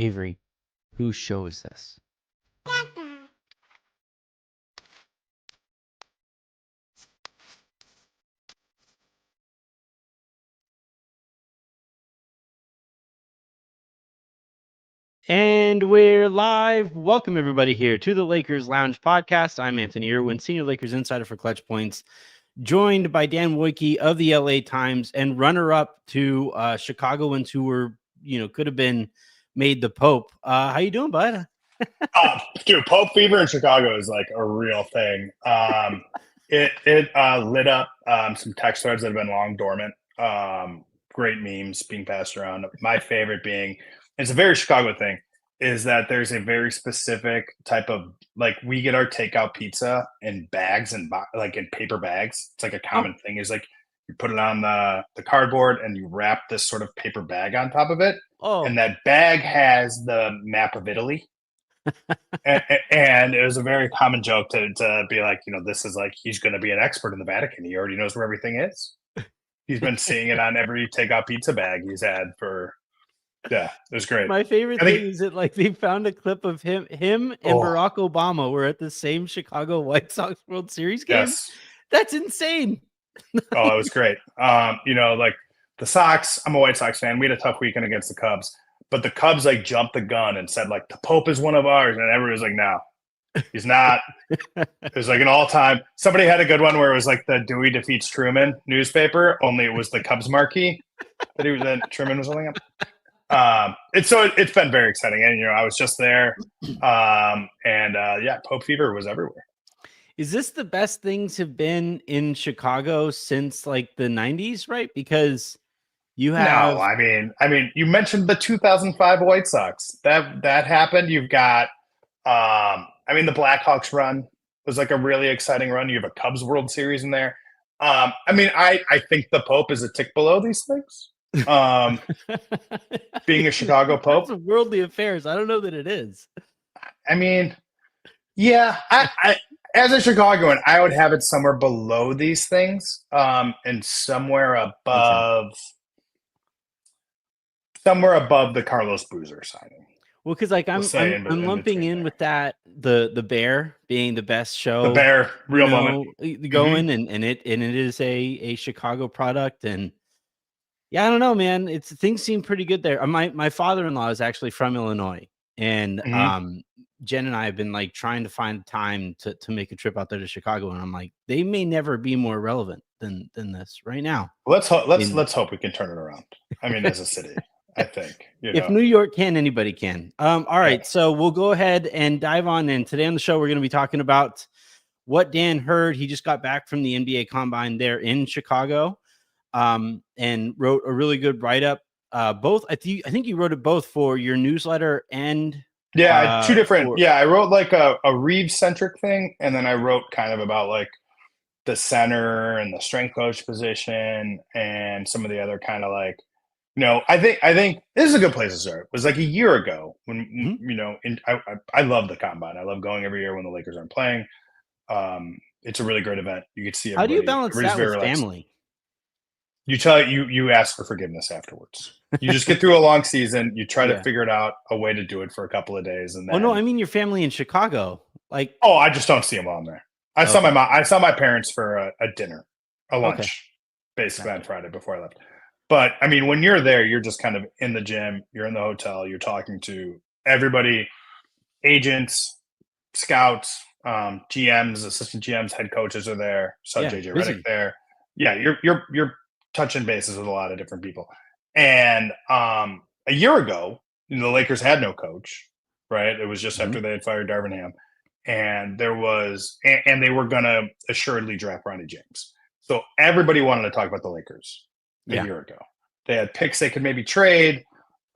Avery, whose show is this? And we're live. Welcome everybody here to the Lakers Lounge podcast. I'm Anthony Irwin, Senior Lakers Insider for Clutch Points, joined by Dan Woike of the LA Times and runner-up to Chicagoans who were, could have been made the Pope. How you doing, bud? Dude, Pope fever in Chicago is like a real thing. It lit up some text threads that have been long dormant. Great memes being passed around. My favorite being, it's a very Chicago thing, is that there's a very specific type of, like, we get our takeout pizza in bags and like in paper bags. It's like a common thing. Is like you put it on the cardboard and you wrap this sort of paper bag on top of it. Oh, And that bag has the map of Italy. and it was a very common joke to be like, this is like, he's going to be an expert in the Vatican. He already knows where everything is. He's been seeing it on every takeout pizza bag he's had for. Yeah, it was great. My favorite thing is that, like, they found a clip of him and Barack Obama were at the same Chicago White Sox World Series game. Yes. That's insane. Oh, it was great. Like the Sox, I'm a White Sox fan. We had a tough weekend against the Cubs, but the Cubs like jumped the gun and said like the Pope is one of ours, and everybody was like, no, he's not. It was like an all-time. Somebody had a good one where it was like the Dewey defeats Truman newspaper, only it was the Cubs marquee that Truman was holding up. It's been very exciting, and I was just there, Pope fever was everywhere. Is this the best things have been in Chicago since like the 90s, right? Because you have. No, I mean, you mentioned the 2005 White Sox. That happened. You've got, the Blackhawks run was like a really exciting run. You have a Cubs World Series in there. I think the Pope is a tick below these things. Being a Chicago Pope. That's worldly affairs. I don't know that it is. I mean, yeah, I as a Chicagoan, I would have it somewhere below these things, and somewhere above the Carlos Boozer signing. Well, because like I'm lumping in with that the Bear being the best show, the Bear real moment going, and it is a Chicago product, and yeah, I don't know, man. Things seem pretty good there. My father-in-law is actually from Illinois, and Jen and I have been like trying to find time to make a trip out there to Chicago, and I'm like, they may never be more relevant than this right now. Let's hope we can turn it around. I mean, as a city, I think if New York can, anybody can. All right, so we'll go ahead and dive on in. Today on the show, we're going to be talking about what Dan heard. He just got back from the NBA Combine there in Chicago, and wrote a really good write-up. Both, I think you wrote it both for your newsletter and. Yeah, two different. I wrote like a Reaves centric thing, and then I wrote kind of about like the center and the strength coach position and some of the other kind of like, I think this is a good place to start. It was like a year ago when I love the Combine. I love going every year when the Lakers aren't playing. It's a really great event. You get to see everybody. How do you balance that with family? You ask for forgiveness afterwards. You just get through a long season. You try to figure it out a way to do it for a couple of days, and then. Oh no, I mean your family in Chicago. Like, I just don't see them on there. I saw my mom. I saw my parents for a dinner, a lunch, basically on Friday before I left. But I mean, when you're there, you're just kind of in the gym. You're in the hotel. You're talking to everybody, agents, scouts, GMs, assistant GMs, head coaches are there. Saw JJ Redick there. Yeah, you're touching bases with a lot of different people. And a year ago, the Lakers had no coach, right? It was just after they had fired Darvin Ham. And they were going to assuredly draft Ronnie James. So everybody wanted to talk about the Lakers a year ago. They had picks they could maybe trade.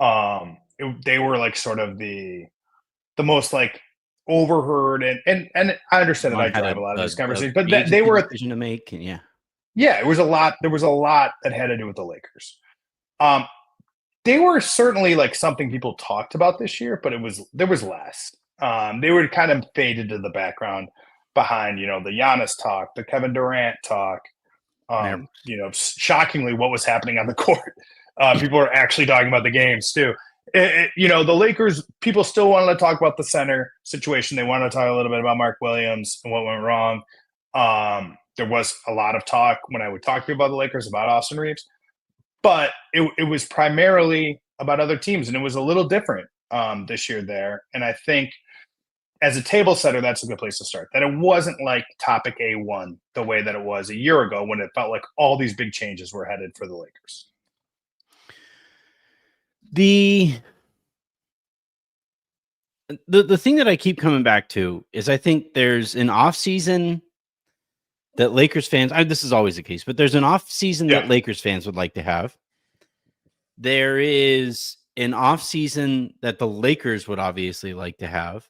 They were like sort of the most like overheard. And I understand that I drive a lot of these conversations, but they were a decision to make. And it was a lot. There was a lot that had to do with the Lakers. They were certainly like something people talked about this year, but there was less. They were kind of faded to the background behind, the Giannis talk, the Kevin Durant talk. Shockingly, what was happening on the court. People were actually talking about the games too. The Lakers, people still wanted to talk about the center situation. They wanted to talk a little bit about Mark Williams and what went wrong. There was a lot of talk when I would talk to you about the Lakers about Austin Reaves, but it was primarily about other teams, and it was a little different this year there. And I think as a table setter, that's a good place to start. That it wasn't like topic A1 the way that it was a year ago when it felt like all these big changes were headed for the Lakers. The thing that I keep coming back to is I think there's an offseason that Lakers fans, this is always the case, but there's an offseason that Lakers fans would like to have. There is an offseason that the Lakers would obviously like to have.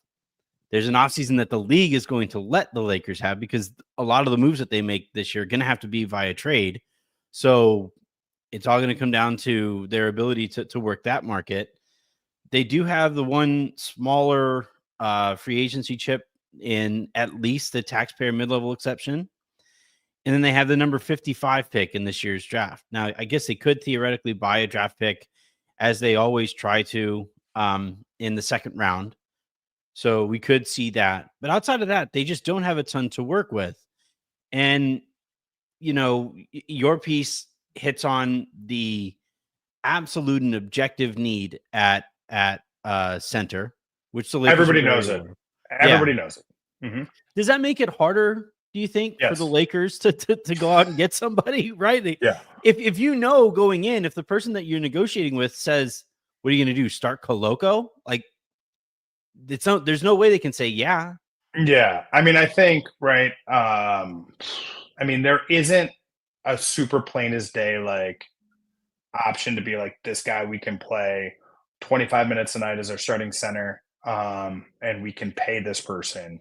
There's an offseason that the league is going to let the Lakers have, because a lot of the moves that they make this year are going to have to be via trade. So it's all going to come down to their ability to work that market. They do have the one smaller free agency chip in at least the taxpayer mid-level exception. And then they have the number 55 pick in this year's draft. Now, I guess they could theoretically buy a draft pick, as they always try to, in the second round. So we could see that. But outside of that, they just don't have a ton to work with. And, your piece hits on the absolute and objective need at center, which the Lakers everybody knows it. Everybody knows it. Mm-hmm. Does that make it harder, do you think, for the Lakers to go out and get somebody, right? If going in, if the person that you're negotiating with says, what are you going to do? Start Koloko? Like, there's no way they can say, yeah. Yeah. I mean, I think, right. There isn't a super plain as day, like, option to be like, this guy, we can play 25 minutes a night as our starting center. And we can pay this person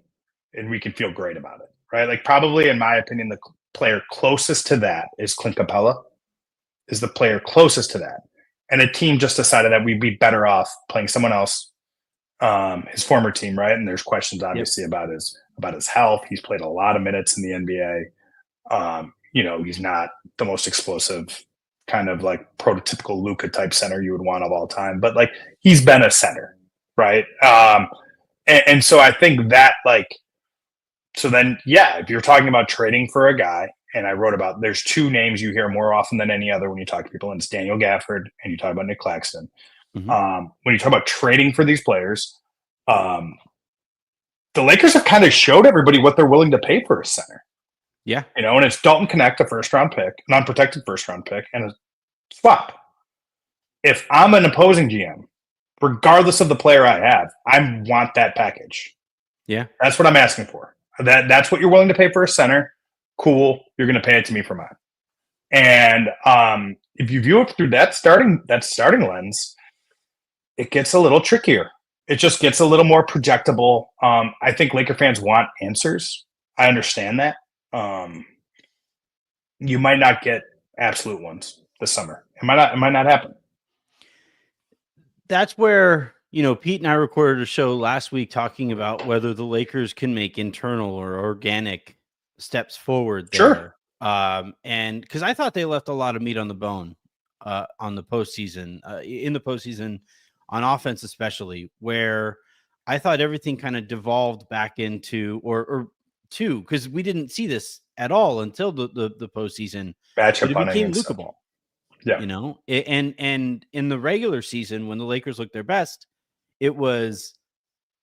and we can feel great about it. Right. Like, probably, in my opinion, the player closest to that is Clint Capella, is the player closest to that. And a team just decided that we'd be better off playing someone else, his former team. Right. And there's questions obviously about his health. He's played a lot of minutes in the NBA. He's not the most explosive, kind of like prototypical Luka type center you would want of all time, but like, he's been a center. Right. And so I think that, like, so then, if you're talking about trading for a guy, and I wrote about, there's two names you hear more often than any other when you talk to people, and it's Daniel Gafford and you talk about Nick Claxton. Mm-hmm. When you talk about trading for these players, the Lakers have kind of showed everybody what they're willing to pay for a center. Yeah. And it's Dalton Connect, a first-round pick, an unprotected first-round pick, and a swap. If I'm an opposing GM, regardless of the player I have, I want that package. Yeah. That's what I'm asking for. That's what you're willing to pay for a center. Cool. You're going to pay it to me for mine. And if you view it through that starting lens, it gets a little trickier. It just gets a little more projectable. I think Laker fans want answers. I understand that. You might not get absolute ones this summer. It might not happen. That's where, Pete and I recorded a show last week talking about whether the Lakers can make internal or organic steps forward there. Sure. And because I thought they left a lot of meat on the bone on the postseason, in the postseason, on offense especially, where I thought everything kind of devolved back into or two, because we didn't see this at all until the postseason. Matchup it became Luka ball. Yeah. And in the regular season, when the Lakers looked their best, it was,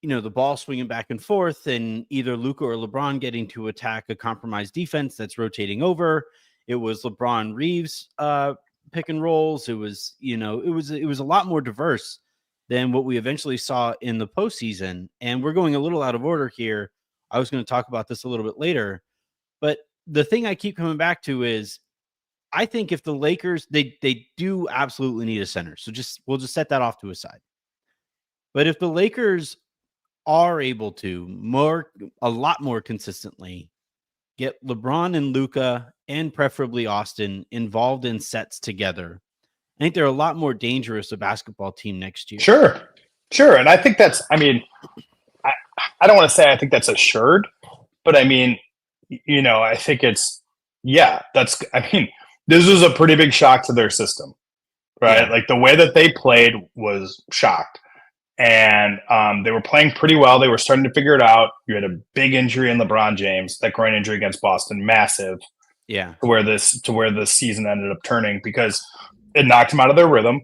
the ball swinging back and forth, and either Luka or LeBron getting to attack a compromised defense that's rotating over. It was LeBron Reaves pick and rolls. It was, it was a lot more diverse than what we eventually saw in the postseason. And we're going a little out of order here. I was going to talk about this a little bit later, but the thing I keep coming back to is, I think if the Lakers, they do absolutely need a center. So we'll just set that off to a side. But if the Lakers are able to a lot more consistently get LeBron and Luka, and preferably Austin, involved in sets together, I think they're a lot more dangerous a basketball team next year. Sure. And I think that's, I don't want to say I think that's assured, but I think it's, this is a pretty big shock to their system, right? Yeah. Like the way that they played was shocked. And they were playing pretty well. They were starting to figure it out. You had a big injury in LeBron James, that groin injury against Boston, massive. Yeah. To where the season ended up turning, because it knocked them out of their rhythm.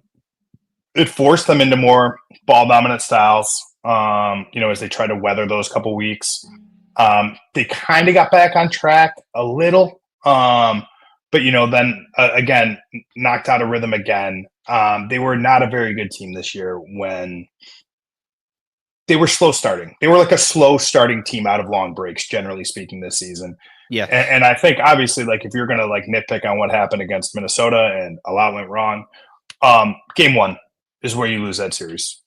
It forced them into more ball dominant styles. As they tried to weather those couple weeks, they kind of got back on track a little. But then again, knocked out of rhythm again. They were not a very good team this year when they were slow starting. They were like a slow starting team out of long breaks, generally speaking, this season. Yeah. And I think obviously, like, if you're going to like nitpick on what happened against Minnesota and a lot went wrong, game one is where you lose that series.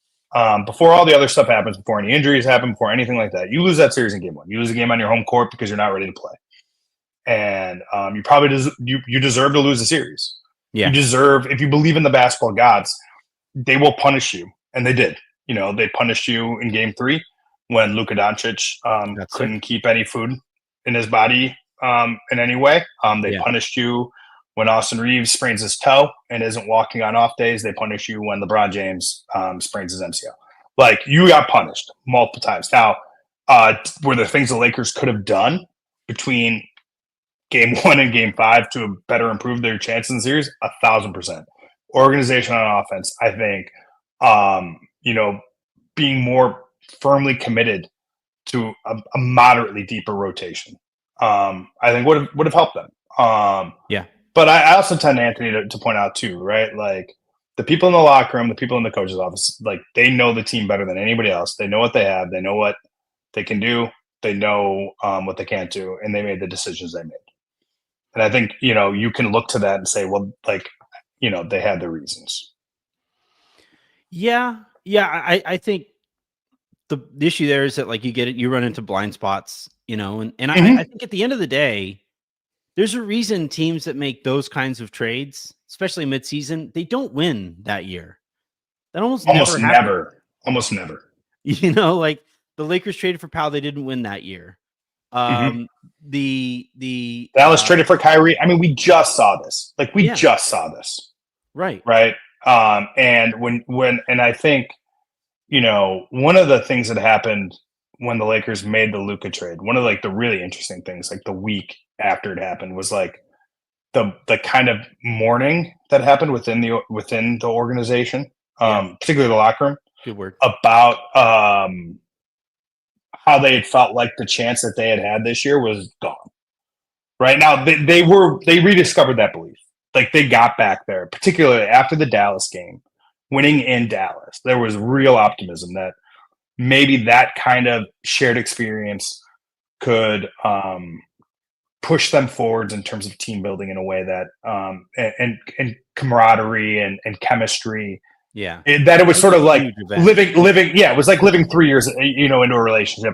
Before all the other stuff happens, before any injuries happen, before anything like that, you lose that series in game one. You lose a game on your home court because you're not ready to play. And you probably you deserve to lose the series. Yeah. You deserve, if you believe in the basketball gods, they will punish you. And they did. They punished you in game three when Luka Doncic couldn't keep any food in his body in any way. They punished you when Austin Reaves sprains his toe and isn't walking on off days. They punish you when LeBron James sprains his MCL. Like, you got punished multiple times. Now, were there things the Lakers could have done between game one and game five to better improve their chances in the series? 1,000%. Organization on offense, I think, being more firmly committed to a moderately deeper rotation, I think would have helped them. But I also tend, Anthony, to point out too, right? Like, the people in the locker room, the people in the coach's office, like, they know the team better than anybody else. They know what they have. They know what they can do. They know what they can't do, and they made the decisions they made. And I think, you can look to that and say, well, like, they had their reasons. Yeah. I think the issue there is that, like, you run into blind spots, and I think at the end of the day, there's a reason teams that make those kinds of trades, especially midseason, they don't win that year. That almost never. Almost never. Like the Lakers traded for Powell, they didn't win that year. The Dallas traded for Kyrie. I mean, we just saw this. Like, we just saw this. Right. And and I think, one of the things that happened when the Lakers made the Luka trade, one of, like, the really interesting things, like, the week after it happened, was like the kind of mourning that happened within the organization, particularly the locker room. Good word. About how they had felt like the chance that they had this year was gone. Right now, they rediscovered that belief. Like, they got back there, particularly after the Dallas game, winning in Dallas. There was real optimism that maybe that kind of shared experience could push them forwards in terms of team building in a way that and camaraderie and chemistry. Yeah. That it was sort of like living. Yeah. It was like living 3 years, into a relationship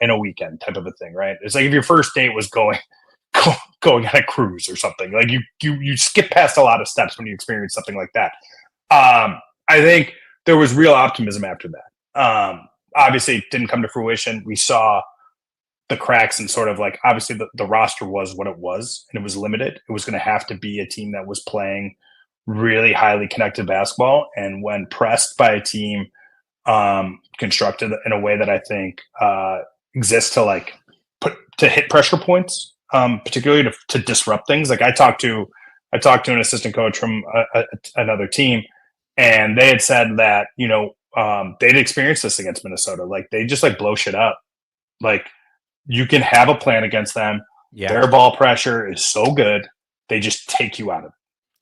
in a weekend type of a thing. Right. It's like if your first date was going on a cruise or something, like you skip past a lot of steps when you experience something like that. I think there was real optimism after that. Obviously it didn't come to fruition. We saw the cracks, and sort of like, obviously the roster was what it was, and it was limited. It was going to have to be a team that was playing really highly connected basketball. And when pressed by a team constructed in a way that I think exists to hit pressure points, particularly to disrupt things. Like, I talked to an assistant coach from another team, and they had said that, they'd experienced this against Minnesota. Like, they just, like, blow shit up. Like, you can have a plan against them. Yeah. Their ball pressure is so good. They just take you out of it.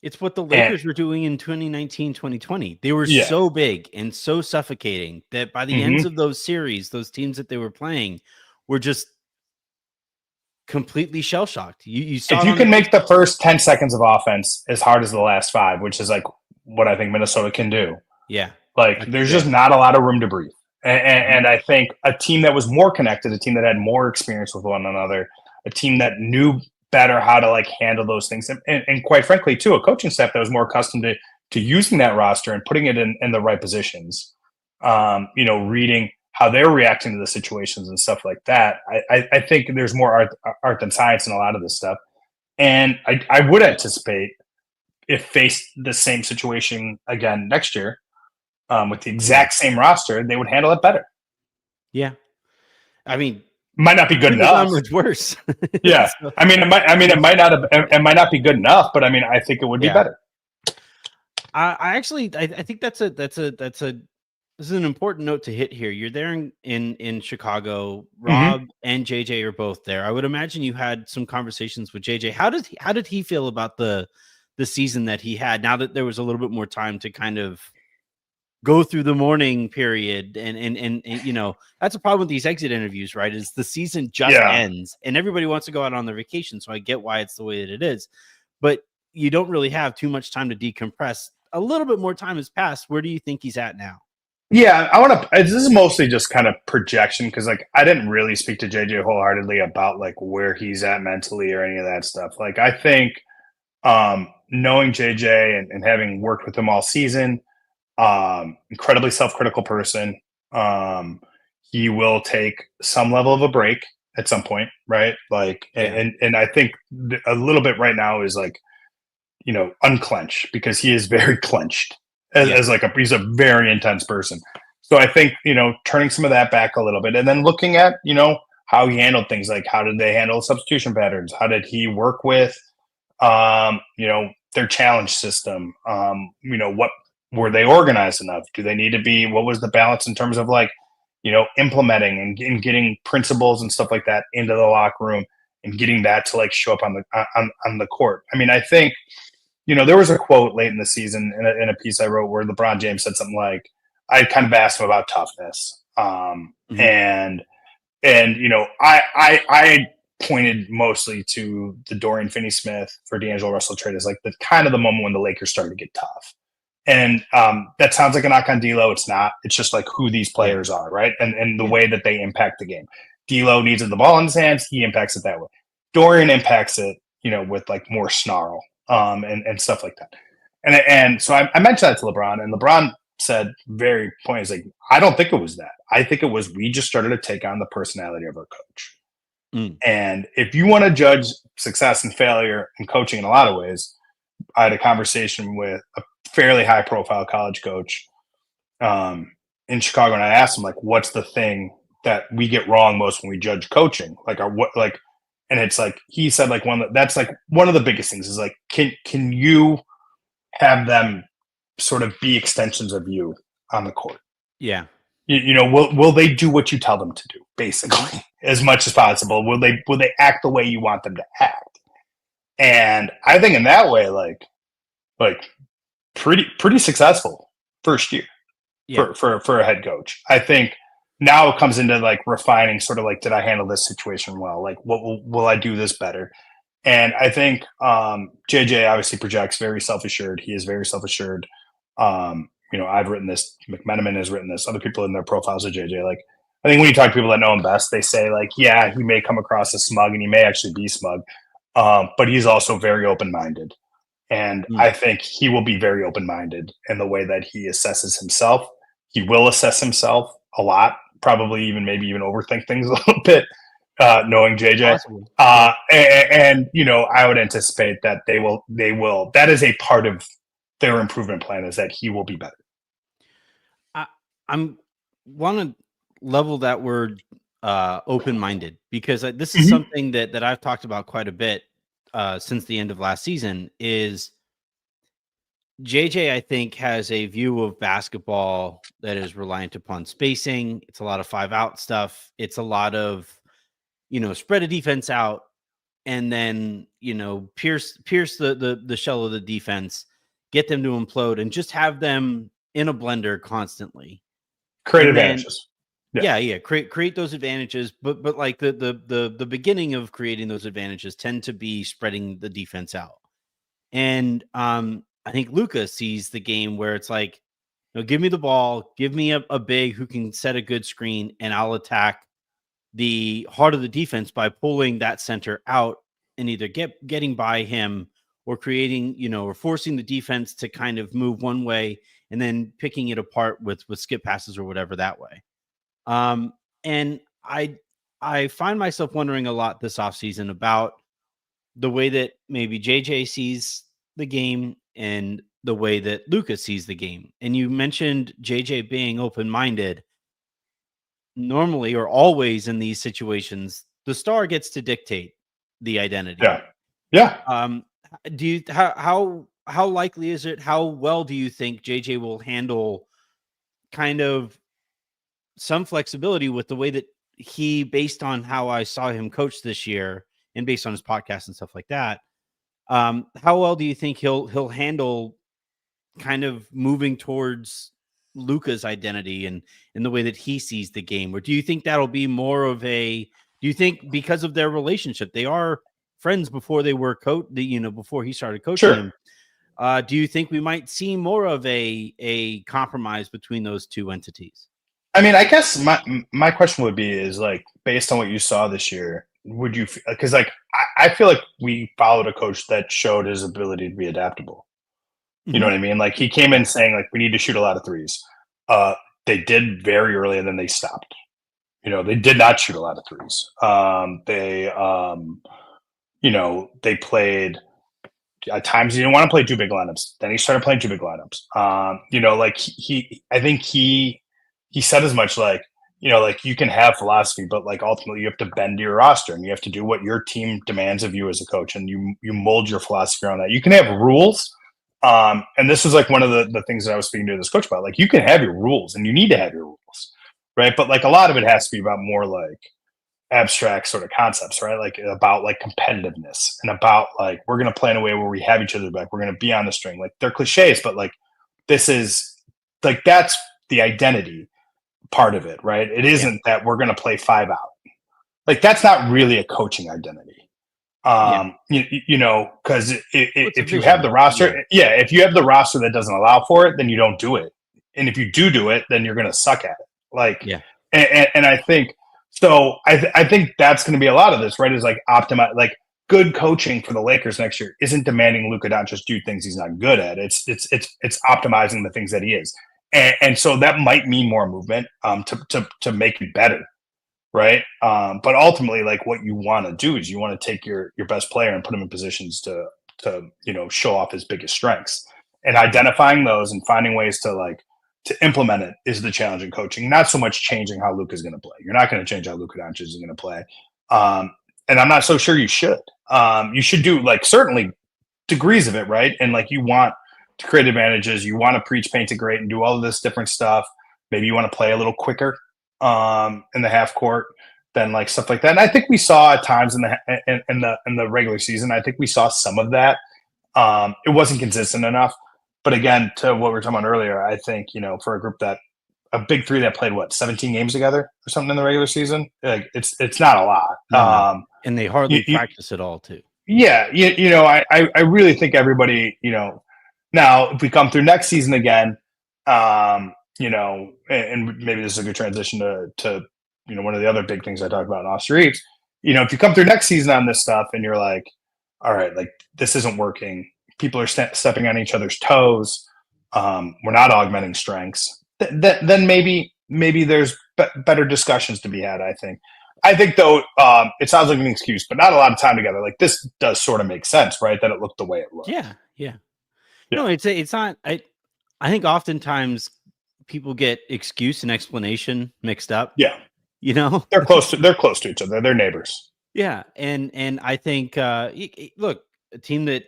It's what the Lakers were doing in 2019, 2020. They were so big and so suffocating that by the ends of those series, those teams that they were playing were just completely shell-shocked. You saw if you can make the first 10 seconds of offense as hard as the last 5, which is, like, what I think Minnesota can do. Yeah. Like, there's just not a lot of room to breathe. And I think a team that was more connected, a team that had more experience with one another, a team that knew better how to, like, handle those things. And quite frankly, too, a coaching staff that was more accustomed to using that roster and putting it in the right positions, reading how they're reacting to the situations and stuff like that. I think there's more art than science in a lot of this stuff. And I would anticipate if faced the same situation again next year, with the exact same roster, they would handle it better. Yeah. I mean, might not be good enough. Much worse. Yeah. So, I mean, it might not be good enough, but I mean, I think it would be better. I think this is an important note to hit here. You're there in Chicago. Rob and JJ are both there. I would imagine you had some conversations with JJ. How did he feel about the season that he had, now that there was a little bit more time to kind of go through the mourning period? And you know, that's a problem with these exit interviews, right? Is the season just ends and everybody wants to go out on their vacation. So I get why it's the way that it is, but you don't really have too much time to decompress. A little bit more time has passed. Where do you think he's at now? Yeah, I want to. This is mostly just kind of projection, because like I didn't really speak to JJ wholeheartedly about like where he's at mentally or any of that stuff. Like I think knowing JJ and having worked with him all season, incredibly self-critical person. He will take some level of a break at some point, right? Like, and I think a little bit right now is like, you know, unclench, because he is very clenched as like he's a very intense person. So I think, you know, turning some of that back a little bit, and then looking at, you know, how he handled things, like how did they handle substitution patterns? How did he work with, you know, their challenge system? You know, what were they organized enough? Do they need to be? What was the balance in terms of like, you know, implementing and getting principles and stuff like that into the locker room and getting that to like show up on the court? I mean, I think, you know, there was a quote late in the season in a piece I wrote where LeBron James said something like, I kind of asked him about toughness. And you know, I pointed mostly to the Dorian Finney-Smith for D'Angelo Russell trade as like the kind of the moment when the Lakers started to get tough. And that sounds like a knock on D'Lo. It's not. It's just like who these players are, right? And the way that they impact the game. D'Lo needs the ball in his hands. He impacts it that way. Dorian impacts it, you know, with like more snarl and stuff like that. And so I mentioned that to LeBron, and LeBron said very pointedly, like, I don't think it was that. I think it was we just started to take on the personality of our coach. And if you want to judge success and failure in coaching in a lot of ways, I had a conversation with a fairly high profile college coach in Chicago, and I asked him, like, what's the thing that we get wrong most when we judge coaching? Like, and it's like, he said, like, that's like one of the biggest things is like, can you have them sort of be extensions of you on the court? Yeah. You know, will they do what you tell them to do, basically, as much as possible? Will they act the way you want them to act? And I think in that way, like pretty successful first year for a head coach. I think now it comes into like refining, sort of like, did I handle this situation well? Like, what will I do this better? And I think JJ obviously projects very self-assured. He is very self-assured. You know, I've written this, McMenamin has written this, other people in their profiles of JJ. Like, I think when you talk to people that know him best, they say like, yeah, he may come across as smug, and he may actually be smug, but he's also very open-minded. And I think he will be very open-minded in the way that he assesses himself. He will assess himself a lot, probably maybe even overthink things a little bit, knowing JJ. And you know, I would anticipate that they will. That is a part of their improvement plan, is that he will be better. I'm want to level that word open-minded, because this is something that I've talked about quite a bit since the end of last season. Is JJ, I think, has a view of basketball that is reliant upon spacing. It's a lot of 5-out stuff. It's a lot of, you know, spread a defense out and then, you know, pierce the shell of the defense, get them to implode, and just have them in a blender constantly. Create advantages. Create those advantages, but like the beginning of creating those advantages tend to be spreading the defense out. And I think Luka sees the game where it's like, you know, give me the ball, give me a big who can set a good screen, and I'll attack the heart of the defense by pulling that center out and either getting by him or creating, you know, or forcing the defense to kind of move one way and then picking it apart with skip passes or whatever that way. And I find myself wondering a lot this offseason about the way that maybe JJ sees the game in the way that Luka sees the game. And you mentioned JJ being open-minded. Normally or always in these situations, the star gets to dictate the identity. Yeah. Do you how likely is it? How well do you think JJ will handle kind of some flexibility with the way that he, based on how I saw him coach this year and based on his podcast and stuff like that, how well do you think he'll handle kind of moving towards Luka's identity and in the way that he sees the game? Or do you think that'll be more of do you think because of their relationship, they are friends before they were before he started coaching him? Do you think we might see more of a compromise between those two entities? I mean, I guess my question would be is like, based on what you saw this year, would you, because like, I feel like we followed a coach that showed his ability to be adaptable. You know what I mean? Like he came in saying like, we need to shoot a lot of threes. They did very early and then they stopped. They did not shoot a lot of threes. They played at times he didn't want to play two big lineups. Then he started playing two big lineups. Like I think he said as much like, like you can have philosophy, but like ultimately you have to bend to your roster and you have to do what your team demands of you as a coach. And you mold your philosophy around that. You can have rules. And this was like one of the things that I was speaking to this coach about. Like you can have your rules and you need to have your rules, right? But like a lot of it has to be about more like abstract sort of concepts, right? Like about like competitiveness and about like we're going to play in a way where we have each other back. We're going to be on the string. Like they're cliches, but like this is like that's the identity part of it, right? It isn't that we're going to play 5 out. Like that's not really a coaching identity. Because if you have the roster, if you have the roster that doesn't allow for it, then you don't do it. And if you do it, then you're going to suck at it. Like, and I think so. I think that's going to be a lot of this, right? Is like optimize, like good coaching for the Lakers next year isn't demanding Luka Doncic do things he's not good at. It's optimizing the things that he is, and so that might mean more movement to make it better. Right. But ultimately, like what you want to do is you want to take your best player and put him in positions to show off his biggest strengths, and identifying those and finding ways to implement it is the challenge in coaching, not so much changing how Luka is going to play. You're not going to change how Luka Doncic is going to play. And I'm not so sure you should. You should do like certainly degrees of it. Right. And like you want to create advantages. You want to preach paint to great and do all of this different stuff. Maybe you want to play a little quicker in the half court than like stuff like that. And I think we saw at times in the regular season, I think we saw some of that. It wasn't consistent enough. But again, to what we were talking about earlier, I think, for a group that a big three that played 17 games together or something in the regular season, like it's not a lot. No. And they hardly practice at all too. Yeah. I really think everybody, now if we come through next season again, and maybe this is a good transition to one of the other big things I talked about in Austin Reaves. If you come through next season on this stuff and you're like, all right, like this isn't working. People are stepping on each other's toes. We're not augmenting strengths. Then maybe there's better discussions to be had. I think though, it sounds like an excuse, but not a lot of time together. Like this does sort of make sense, right? That it looked the way it looked. Yeah. No, it's not. I think oftentimes people get excuse and explanation mixed up. Yeah. They're close to each other. They're neighbors. Yeah. And I think, look, a team that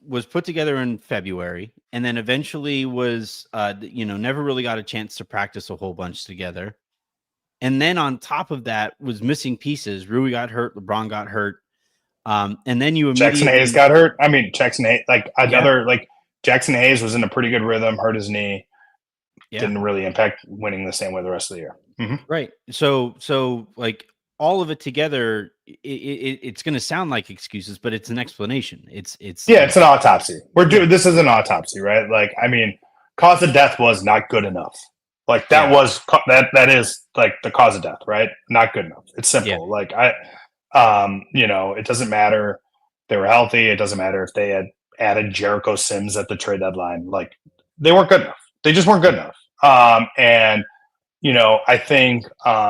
was put together in February and then eventually was, never really got a chance to practice a whole bunch together. And then on top of that was missing pieces. Rui got hurt. LeBron got hurt. And then Jackson Hayes got hurt. I mean, Jackson Hayes, Jackson Hayes was in a pretty good rhythm, hurt his knee. Didn't really impact winning the same way the rest of the year. Mm-hmm. Right. So like all of it together, it's going to sound like excuses, but it's an explanation. It's an autopsy. This is an autopsy, right? Like, I mean, cause of death was not good enough. Like that is like the cause of death, right? Not good enough. It's simple. Yeah. Like it doesn't matter. They were healthy. It doesn't matter if they had added Jericho Sims at the trade deadline. Like they weren't good enough. They just weren't good enough. I think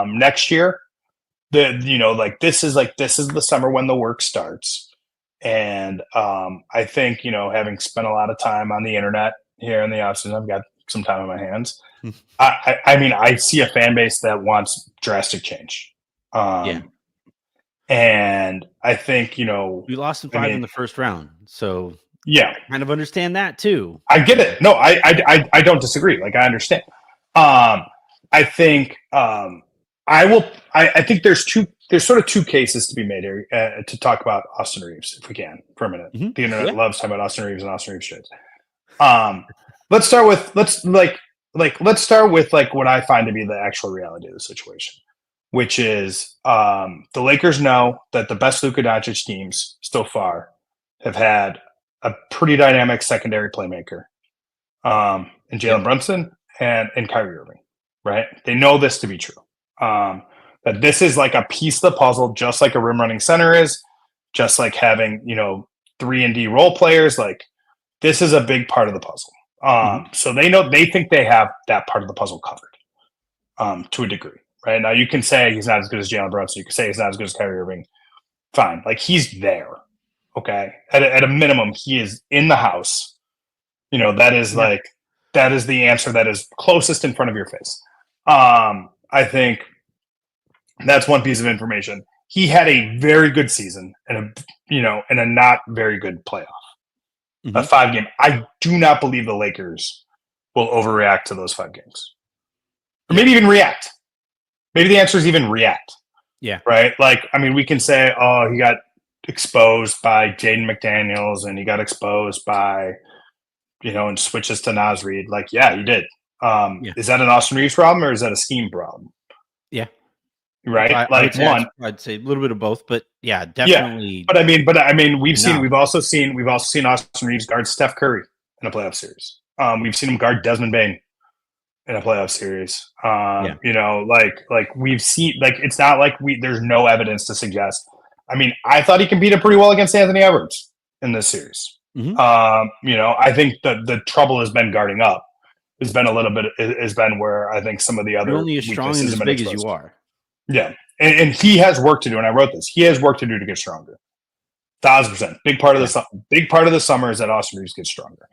next year, this is the summer when the work starts, And I think, having spent a lot of time on the internet here in the offseason, I've got some time on my hands. I mean, I see a fan base that wants drastic change. And I think, we lost in 5 in the first round. So yeah, I kind of understand that too. I get it. No, I don't disagree. Like, I understand. I think I think there's sort of two cases to be made here to talk about Austin Reaves, if we can, for a minute. Mm-hmm. The internet loves talking about Austin Reaves and Austin Reaves trades. Let's start with what I find to be the actual reality of the situation, which is the Lakers know that the best Luka Doncic teams so far have had a pretty dynamic secondary playmaker in Jalen Brunson and Kyrie Irving, right? They know this to be true. That this is like a piece of the puzzle, just like a rim running center is, just like having, 3-and-D role players. Like, this is a big part of the puzzle. So they think they have that part of the puzzle covered to a degree, right? Now, you can say he's not as good as Jalen Brunson. You can say he's not as good as Kyrie Irving. Fine. Like, he's there. Okay. At a minimum, he is in the house. That is that is the answer that is closest in front of your face. I think that's one piece of information. He had a very good season and a not very good playoff. A 5-game. I do not believe the Lakers will overreact to those 5 games. Or maybe even react. Maybe the answer is even react. Yeah. Right? Like, I mean, we can say, oh, he got exposed by Jaden McDaniels and he got exposed by, and switches to Naz Reid. Like, yeah, he did. Is that an Austin Reaves problem or is that a scheme problem? Yeah. Right. I'd say a little bit of both, but yeah, definitely. Yeah. But I mean, we've also seen Austin Reaves guard Steph Curry in a playoff series. We've seen him guard Desmond Bane in a playoff series. We've seen, it's not like there's no evidence to suggest. I mean, I thought he competed pretty well against Anthony Edwards in this series. I think the trouble has been guarding up. Has been where I think some of the other. You're only as strong and as big as you are. Yeah. And he has work to do. And I wrote this. He has work to do to get stronger. 1,000%. Big part of the summer is that Austin Reaves gets stronger.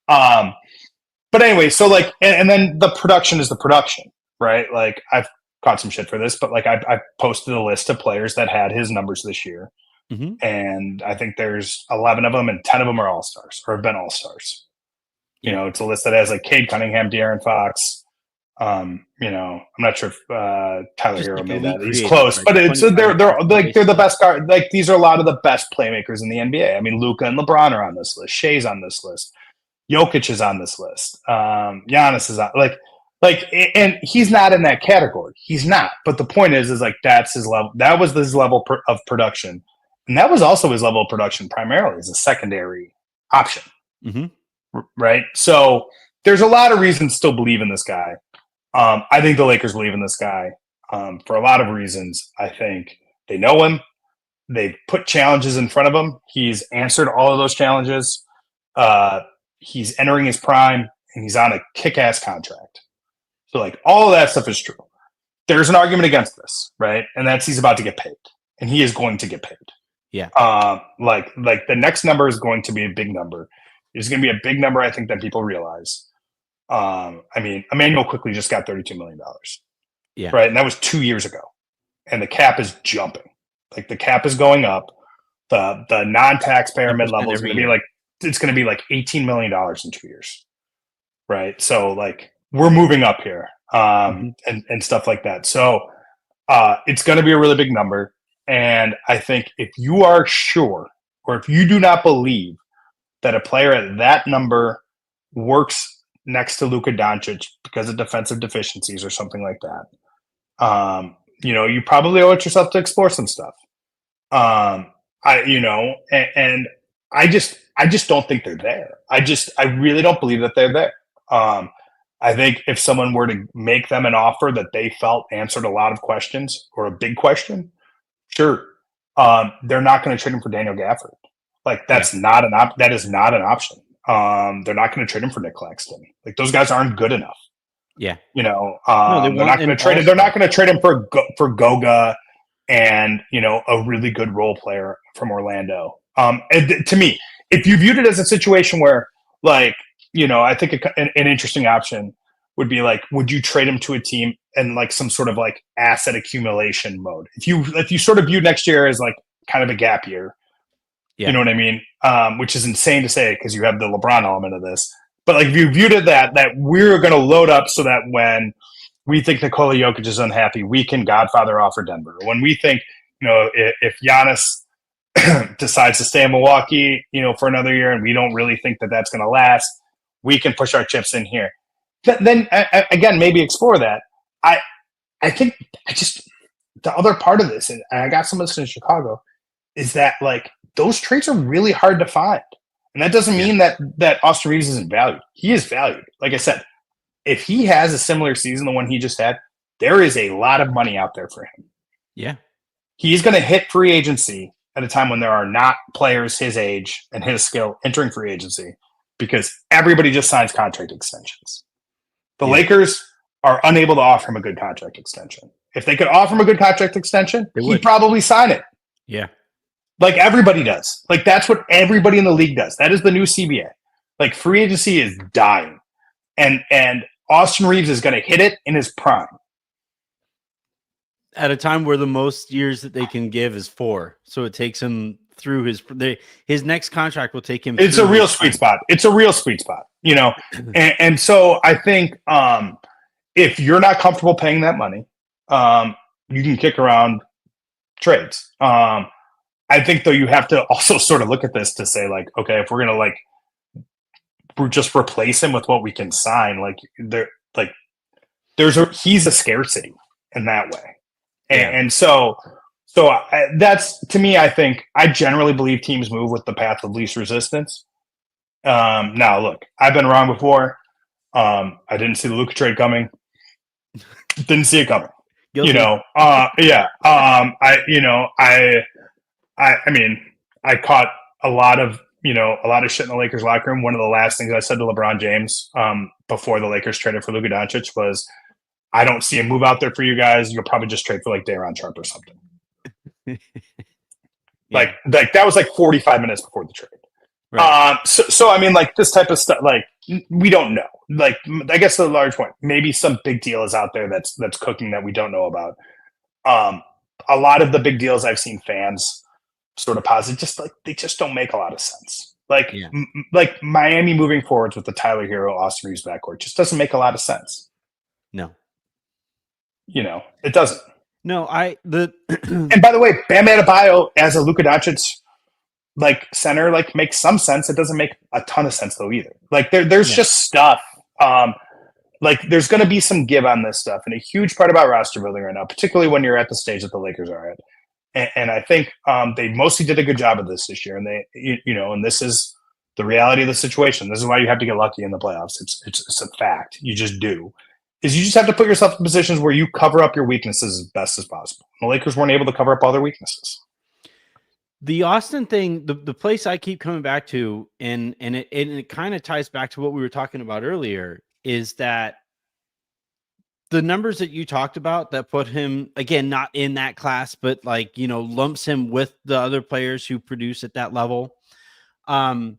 But anyway, so and then the production is the production, right? Like, I've caught some shit for this, but I posted a list of players that had his numbers this year. And I think there's 11 of them and 10 of them are all-stars or have been all-stars. It's a list that has Cade Cunningham, De'Aaron Fox. I'm not sure if Tyler Hero made that. He's close, but they're the best guard. Like, these are a lot of the best playmakers in the NBA. I mean, Luka and LeBron are on this list. Shai's on this list. Jokic is on this list. Giannis is on and he's not in that category. He's not. But the point is that's his level. That was his level of production, and that was also his level of production primarily as a secondary option. Right. So there's a lot of reasons to still believe in this guy. I think the Lakers believe in this guy for a lot of reasons. I think they know him. They've put challenges in front of him. He's answered all of those challenges. He's entering his prime, and he's on a kick-ass contract. So, all of that stuff is true. There's an argument against this, right? And that's he's about to get paid, and he is going to get paid. Yeah. The next number is going to be a big number. It's going to be a big number, I think, that people realize. I mean, Emmanuel quickly just got $32 million. Yeah. Right. And that was 2 years ago. And the cap is jumping. The cap is going up. The non-taxpayer mid-level is going to be it's going to be $18 million in 2 years. Right. So we're moving up here and stuff like that. So it's going to be a really big number. And I think if you are sure, or if you do not believe that a player at that number works next to Luka Doncic because of defensive deficiencies or something like that, you probably owe it yourself to explore some stuff. And I just don't think they're there. I really don't believe that they're there. I think if someone were to make them an offer that they felt answered a lot of questions or a big question, sure. They're not going to trade him for Daniel Gafford. That is not an option. They're not going to trade him for Nick Claxton. Those guys aren't good enough. Yeah. They're not going to trade him. They're not going to trade him for Goga and, a really good role player from Orlando. And to me, if you viewed it as a situation where, like, I think an interesting option would be like, would you trade him to a team in like some sort of like asset accumulation mode? If you sort of view next year as like kind of a gap year, you know what I mean? Which is insane to say because you have the LeBron element of this. But like if you viewed it that we're going to load up so that when we think Nikola Jokic is unhappy, we can Godfather offer Denver. When we think, if Giannis decides to stay in Milwaukee, for another year, and we don't really think that that's going to last, we can push our chips in here. Then again, maybe explore that. I think the other part of this, and I got some of this in Chicago, is that like those trades are really hard to find. And that doesn't mean that Austin Reaves isn't valued. He is valued. Like I said, if he has a similar season to the one he just had, there is a lot of money out there for him. Yeah. He's going to hit free agency at a time when there are not players his age and his skill entering free agency because everybody just signs contract extensions. The Lakers are unable to offer him a good contract extension. If they could offer him a good contract extension, he'd probably sign it. Yeah. Like everybody does. Like that's what everybody in the league does. That is the new CBA. Like free agency is dying. And Austin Reaves is going to hit it in his prime. At a time where the most years that they can give is 4. So it takes him through his next contract will take him. It's a real sweet spot. It's a real sweet spot, and so I think if you're not comfortable paying that money, you can kick around trades. I think though you have to also sort of look at this to say like, okay, if we're going to we're just replace him with what we can sign, he's a scarcity in that way. And so that's, to me, I think I generally believe teams move with the path of least resistance. Now look, I've been wrong before. I didn't see the Luka trade coming. Didn't see it coming. Guilty. I mean, I caught a lot of shit in the Lakers locker room. One of the last things I said to LeBron James before the Lakers traded for Luka Doncic was, I don't see a move out there for you guys. You'll probably just trade for like Daron Sharp or something. Like that was like 45 minutes before the trade. Right. So I mean, like this type of stuff, like we don't know. Like I guess the large point, maybe some big deal is out there that's cooking that we don't know about. A lot of the big deals I've seen fans sort of posit, just like they just don't make a lot of sense. Like like Miami moving forwards with the Tyler Hero, Austin Reaves backcourt just doesn't make a lot of sense. No, it doesn't. No, and by the way, Bam Adebayo as a Luka Doncic center makes some sense. It doesn't make a ton of sense though either. Like there's just stuff. There's going to be some give on this stuff, and a huge part about roster building right now, particularly when you're at the stage that the Lakers are at. And I think they mostly did a good job of this year, and they, and this is the reality of the situation. This is why you have to get lucky in the playoffs. It's a fact. You just do. You just have to put yourself in positions where you cover up your weaknesses as best as possible. The Lakers weren't able to cover up all their weaknesses. The Austin thing, the place I keep coming back to, and it kind of ties back to what we were talking about earlier, is that the numbers that you talked about that put him, again, not in that class, but lumps him with the other players who produce at that level. That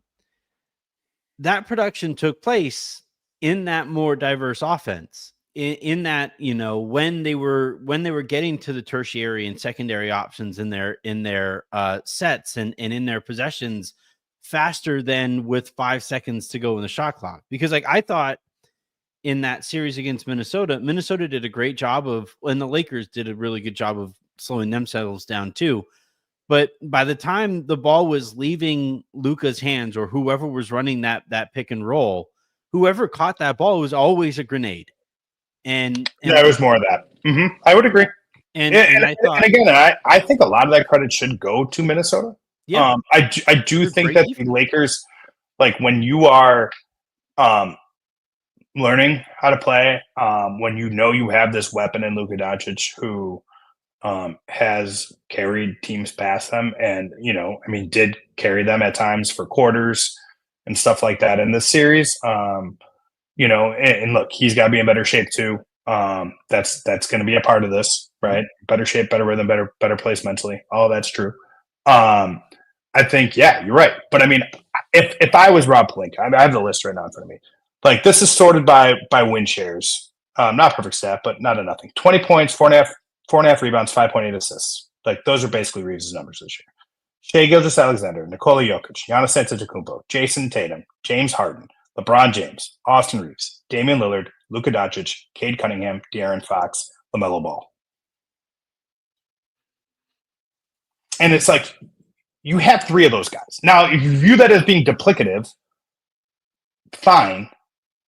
production took place in that more diverse offense, in that, when they were getting to the tertiary and secondary options in their sets and in their possessions faster than with 5 seconds to go in the shot clock. Because I thought in that series against Minnesota did a great job and the Lakers did a really good job of slowing themselves down too. But by the time the ball was leaving Luka's hands or whoever was running that pick and roll, whoever caught that ball was always a grenade. And it was more of that. Mm-hmm. I would agree. And I think a lot of that credit should go to Minnesota. Yeah. I do think that the Lakers, when you are learning how to play, when you have this weapon in Luka Doncic who has carried teams past them and, did carry them at times for quarters and stuff like that in this series. And look, he's got to be in better shape too. That's going to be a part of this, right? Better shape, better rhythm, better place mentally. All that's true. I think, yeah, you're right. But I mean, if I was Rob Pelinka, I have the list right now in front of me. Like this is sorted by win shares. Not perfect stat, but not a nothing. 20 points, 4.5 rebounds, 5.8 assists. Like those are basically Reaves' numbers this year. Shai Gilgeous-Alexander, Nikola Jokic, Giannis Antetokounmpo, Jason Tatum, James Harden, LeBron James, Austin Reaves, Damian Lillard, Luka Doncic, Cade Cunningham, De'Aaron Fox, LaMelo Ball. And it's like, you have 3 of those guys. Now, if you view that as being duplicative, fine.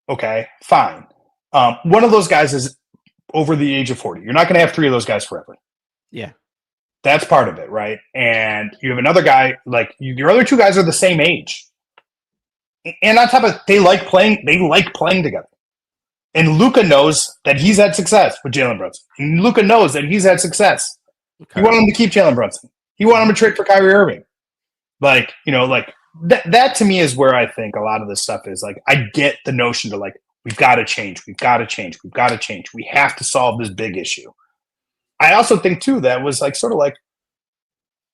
Okay, fine. One of those guys is over the age of 40. You're not going to have 3 of those guys forever. Yeah. That's part of it, right? And you have another guy, like your other 2 guys are the same age. And on top of it, they like playing together. And Luka knows that he's had success with Jalen Brunson. And Luka knows that he's had success. Okay. You want him to keep Jalen Brunson. You want him to trade for Kyrie Irving. Like, that to me is where I think a lot of this stuff is. Like, I get the notion to like, we've got to change. We have to solve this big issue. I also think too that was like sort of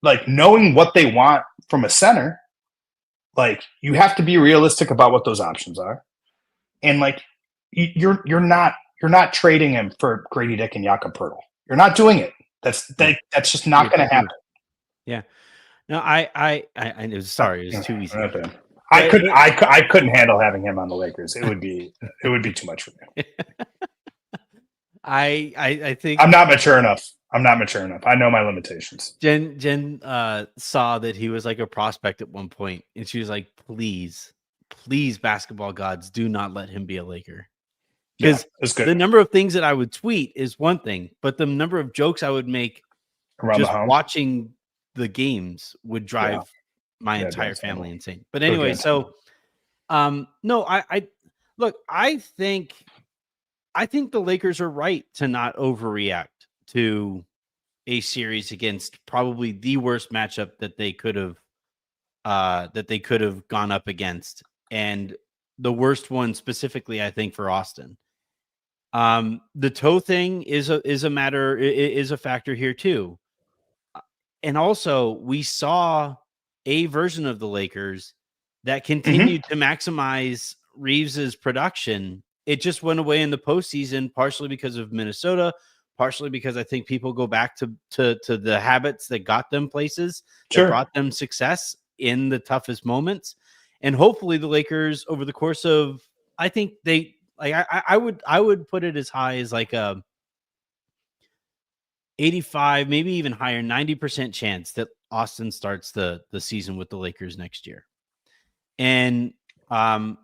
like knowing what they want from a center. Like you have to be realistic about what those options are, and like you're not trading him for Grady Dick and Jakob Poeltl. You're not doing it. That's just not going to happen. Yeah. No, I sorry, it was too easy. I couldn't handle having him on the Lakers. It would be too much for me. I think I'm not mature enough. I know my limitations. Jen saw that he was like a prospect at one point, and she was like, please, basketball gods, do not let him be a Laker. Because the number of things that I would tweet is one thing, but the number of jokes I would make around just watching the games would drive my entire family insane. But anyway, so no, I look, I think the Lakers are right to not overreact to a series against probably the worst matchup that they could have gone up against, and the worst one specifically, I think, for Austin. The toe thing is a factor here too. And also we saw a version of the Lakers that continued to maximize Reaves's production. It just went away in the postseason, partially because of Minnesota, partially because I think people go back to the habits that got them places, that brought them success in the toughest moments. And hopefully the Lakers over the course of, I think they, like, I would put it as high as like a 85, maybe even higher, 90% chance that Austin starts the season with the Lakers next year. And now,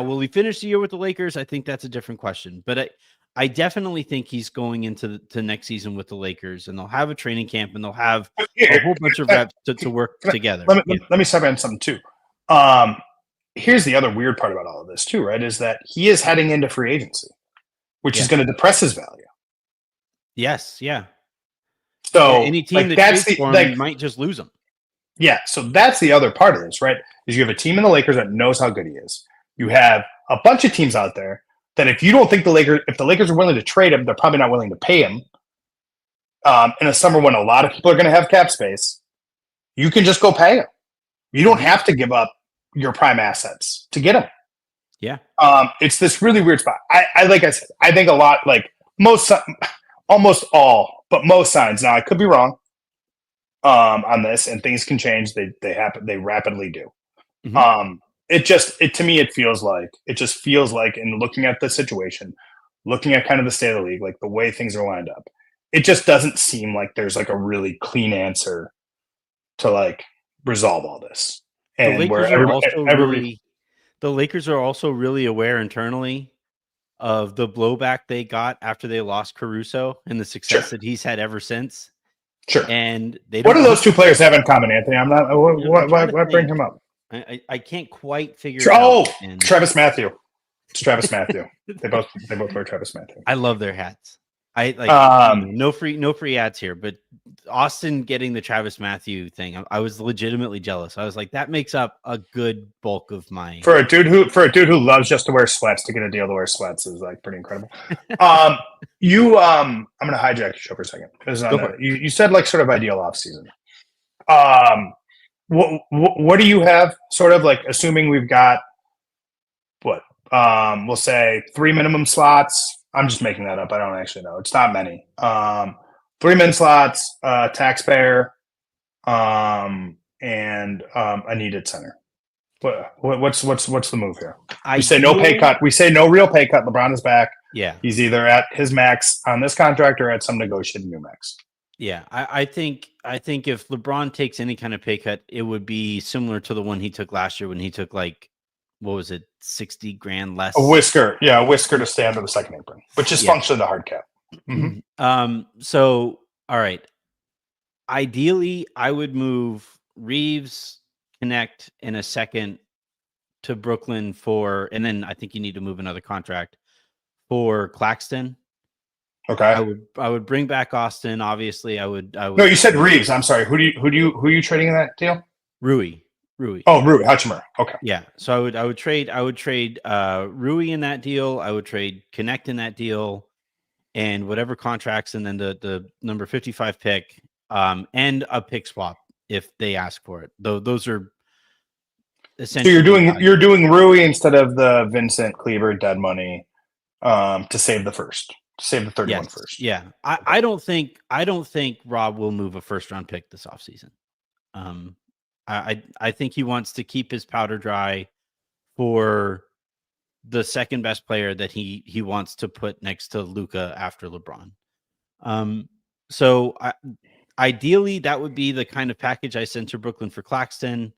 will he finish the year with the Lakers? I think that's a different question. But I definitely think he's going into the next season with the Lakers, and they'll have a training camp, and they'll have a whole bunch of reps to work together. Let me step in something too. Here's the other weird part about all of this too, right? Is that he is heading into free agency, which is going to depress his value. Yes, yeah. So any team that trades for him might just lose him. Yeah, so that's the other part of this, right? Is you have a team in the Lakers that knows how good he is. You have a bunch of teams out there that if you don't think if the Lakers are willing to trade him, they're probably not willing to pay him. In a summer when a lot of people are going to have cap space, you can just go pay him. You don't have to give up your prime assets to get him. Yeah. It's this really weird spot. I like I said, I think a lot, like almost all, but most signs. Now I could be wrong on this, and things can change. They happen. They rapidly do. Mm-hmm. To me, it feels like in looking at the situation, looking at kind of the state of the league, like the way things are lined up, it just doesn't seem like there's like a really clean answer to like resolve all this. And the Lakers are also really aware internally of the blowback they got after they lost Caruso and the success that he's had ever since. Sure. And they what do those two players have in common, Anthony? I'm not. Why bring him up? I can't quite figure it out. Travis Matthew. It's Travis Matthew. They both wear Travis Matthew. I love their hats. I like no free ads here, but Austin getting the Travis Matthew thing, I was legitimately jealous. I was like, that makes up a good bulk of my for a dude who loves just to wear sweats to get a deal to wear sweats is like pretty incredible. I'm gonna hijack your show for a second. You said like sort of ideal offseason. what do you have? Sort of like assuming we've got what we'll say 3 minimum slots. I'm just making that up. I don't actually know. It's not many. 3 min slots, taxpayer, and a needed center. What's the move here? We say no pay cut. We say no real pay cut. LeBron is back. Yeah, he's either at his max on this contract or at some negotiated new max. Yeah, I think if LeBron takes any kind of pay cut, it would be similar to the one he took last year when he took like, what was it, $60,000 less? A whisker to stay under the second apron, which is functionally the hard cap. Mm-hmm. So all right, ideally, I would move Reaves, connect in a second to Brooklyn and then I think you need to move another contract for Claxton. Okay. I would bring back Austin. Obviously, I would. No, you said Reaves. I'm sorry. Who are you trading in that deal? Rui. Oh, Rui Hachimura. Okay. Yeah. So I would trade Rui in that deal. I would trade Connect in that deal, and whatever contracts, and then the number 55 pick, and a pick swap if they ask for it. Though those are essentially. So you're doing Rui instead of the Vincent Kleber dead money, to save the first. Save the 31 first. Yeah. I don't think Rob will move a first round pick this offseason. I think he wants to keep his powder dry for the second best player that he wants to put next to Luka after LeBron. So ideally that would be the kind of package I sent to Brooklyn for Claxton.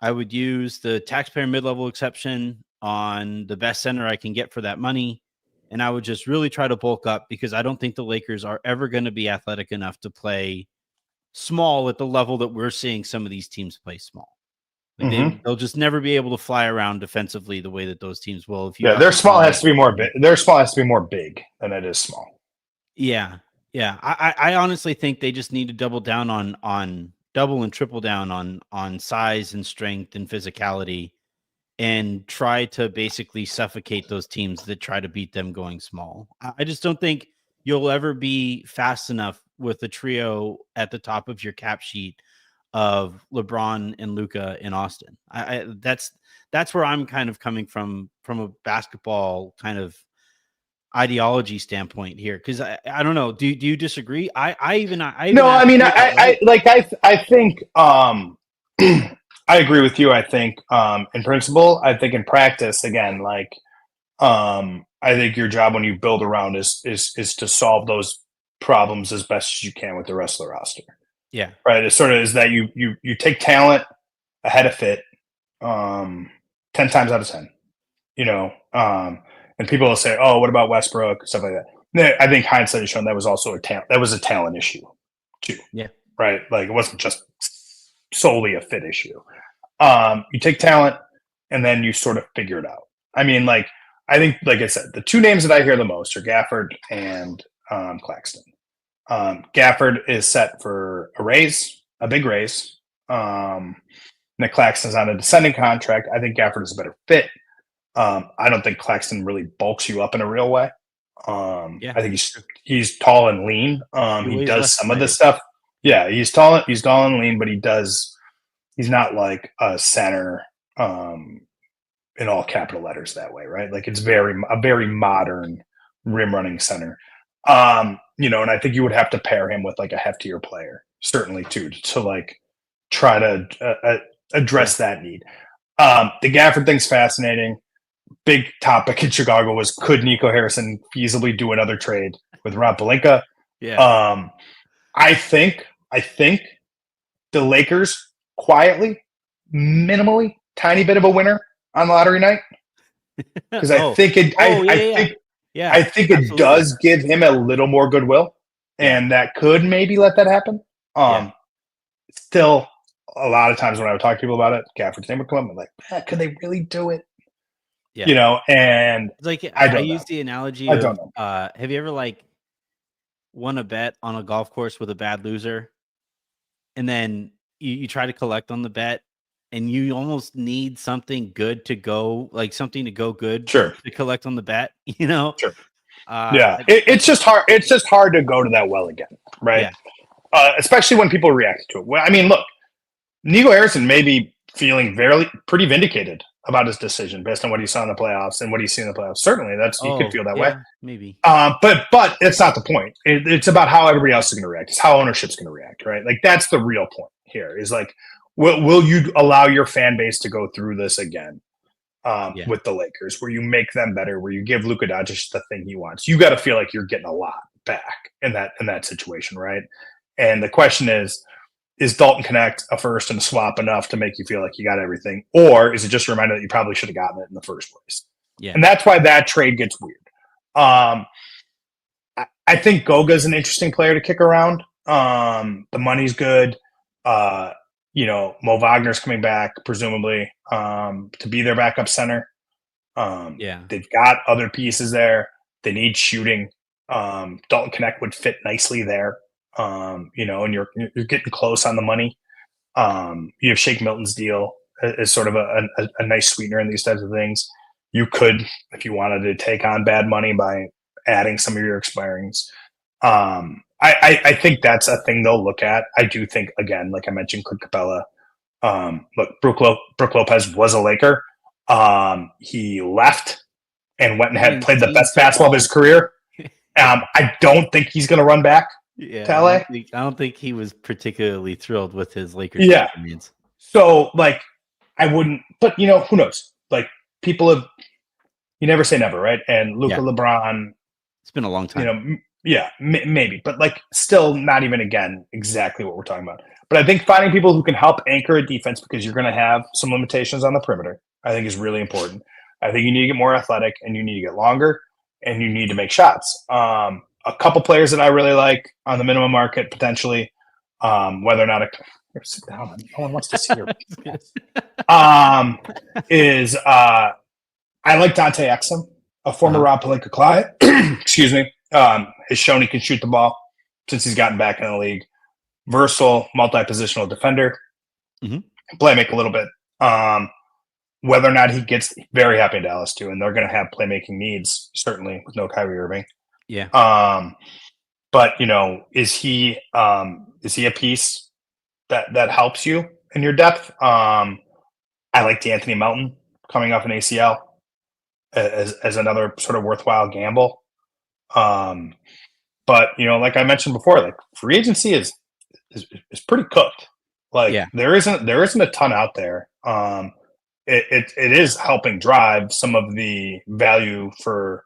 I would use the taxpayer mid-level exception on the best center I can get for that money. And I would just really try to bulk up because I don't think the Lakers are ever going to be athletic enough to play small at the level that we're seeing some of these teams play small. Like they'll just never be able to fly around defensively the way that those teams will. Their small has to be more big. Their small has to be more big than it is small. Yeah. I honestly think they just need to double down on double and triple down on size and strength and physicality, and try to basically suffocate those teams that try to beat them going small. I just don't think you'll ever be fast enough with the trio at the top of your cap sheet of LeBron and Luka and Austin. That's where I'm kind of coming from a basketball kind of ideology standpoint here. Cause I don't know. Do you disagree? I think, I agree with you. I think in principle, I think in practice, again, I think your job when you build around is to solve those problems as best as you can with the rest of the roster. Yeah. Right. It sort of is that you take talent ahead of fit 10 times out of 10, and people will say, oh, what about Westbrook? Stuff like that. I think hindsight has shown that was also a talent issue too. Yeah. Right. Like it wasn't just solely a fit issue. You take talent and then you sort of figure it out. I mean, I think, like I said, the two names that I hear the most are Gafford and Claxton. Gafford is set for a big raise. Nick Claxton's on a descending contract. I think Gafford is a better fit. I don't think Claxton really bulks you up in a real way. I think he's tall and lean. He does some of the stuff. Yeah, he's tall and lean, but he's not like a center in all capital letters that way, right? Like it's a very modern rim running center. And I think you would have to pair him with like a heftier player, certainly too, to like try to address that need. The Gafford thing's fascinating. Big topic in Chicago was, could Nico Harrison feasibly do another trade with Rob Pelinka? Yeah. I think the Lakers quietly, minimally, tiny bit of a winner on lottery night, because I think it does give him a little more goodwill, and that could maybe let that happen. Still, a lot of times when I would talk to people about it, Gafford's name would come up and like, could they really do it? Yeah. And I use the analogy of, have you ever won a bet on a golf course with a bad loser, and then you try to collect on the bet, and you almost need something good to go, something to go good to collect on the bet, Sure. It's just hard. It's just hard to go to that well again, right? Yeah. Especially when people react to it. Well, I mean, look, Nico Harrison may be feeling pretty vindicated about his decision based on what he saw in the playoffs and what he's seen in the playoffs. Certainly, he could feel that way. Maybe. But it's not the point. It's about how everybody else is going to react. It's how ownership's going to react, right? Like that's the real point here. Is like, will you allow your fan base to go through this again with the Lakers, where you make them better, where you give Luka Doncic the thing he wants? You got to feel like you're getting a lot back in that situation, right? And the question is Dalton Connect a first and a swap enough to make you feel like you got everything? Or is it just a reminder that you probably should have gotten it in the first place? Yeah. And that's why that trade gets weird. I think Goga's an interesting player to kick around. The money's good. Mo Wagner's coming back, presumably, to be their backup center. They've got other pieces there. They need shooting. Dalton Connect would fit nicely there. And you're getting close on the money. You have Shake Milton's deal as sort of a nice sweetener in these types of things. You could, if you wanted to take on bad money by adding some of your expirings. I think that's a thing they'll look at. I do think, again, like I mentioned, Clint Capella. Look, Brook Lopez was a Laker. He left and went and had played the best basketball of his career. I don't think he's going to run back. Yeah, to LA. I don't think he was particularly thrilled with his Lakers experience. So, like, I wouldn't. But who knows? Like, people have. You never say never, right? And Luka, LeBron. It's been a long time. Maybe, but like, still not even exactly what we're talking about. But I think finding people who can help anchor a defense, because you're going to have some limitations on the perimeter, I think is really important. I think you need to get more athletic, and you need to get longer, and you need to make shots. A couple players that I really like on the minimum market, potentially, whether or not sit down. No one wants to see your is I like Dante Exum, a former Rob Pelinka client. Excuse me. Has shown he can shoot the ball since he's gotten back in the league. Versatile, multi-positional defender. Playmaker a little bit. Whether or not he gets very happy in Dallas too, and they're going to have playmaking needs certainly with no Kyrie Irving. Yeah. But is he a piece that helps you in your depth? I like D'Anthony Melton coming off an ACL as another sort of worthwhile gamble. But like I mentioned before, like free agency is pretty cooked. Like there isn't a ton out there. It is helping drive some of the value for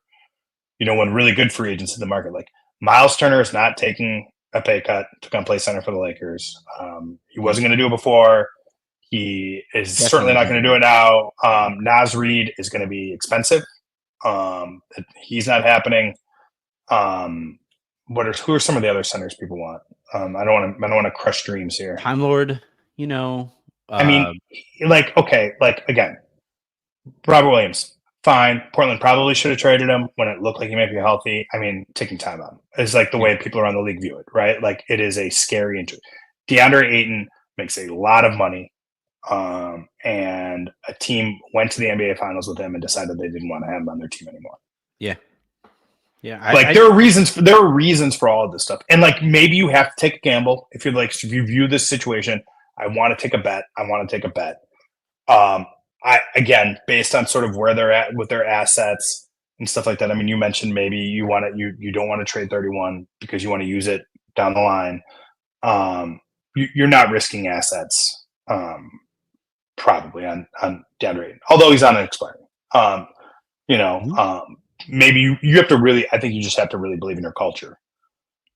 when really good free agents in the market. Like Miles Turner is not taking a pay cut to come play center for the Lakers. He wasn't going to do it before. He is certainly not going to do it now. Naz Reid is going to be expensive. He's not happening. Who are some of the other centers people want? I don't want to crush dreams here. Time Lord, I mean, again, Robert Williams, fine. Portland probably should have traded him when it looked like he might be healthy. I mean, taking time out is like the way people around the league view it, right? Like it is a scary injury. DeAndre Ayton makes a lot of money, and a team went to the NBA Finals with him and decided they didn't want to have him on their team anymore. Yeah. There are reasons for all of this stuff, and like maybe you have to take a gamble if if you view this situation. I want to take a bet. Again, based on sort of where they're at with their assets and stuff like that. I mean, you mentioned maybe you don't want to trade 31 because you want to use it down the line. You're not risking assets, probably on DeAndre Ayton, although he's on an expiring. Maybe you have to really. I think you just have to really believe in your culture.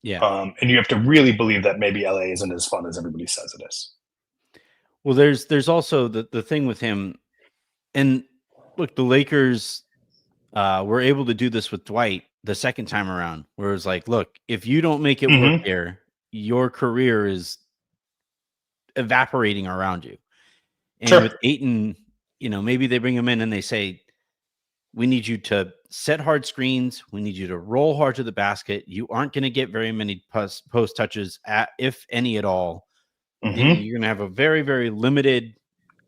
Yeah. And you have to really believe that maybe LA isn't as fun as everybody says it is. Well, there's also the thing with him, and look, the Lakers were able to do this with Dwight the second time around, where it's like, look, if you don't make it work here, your career is evaporating around you. And with Ayton, maybe they bring him in and they say, we need you to set hard screens. We need you to roll hard to the basket. You aren't going to get very many post touches, if any at all. You're going to have a very, very limited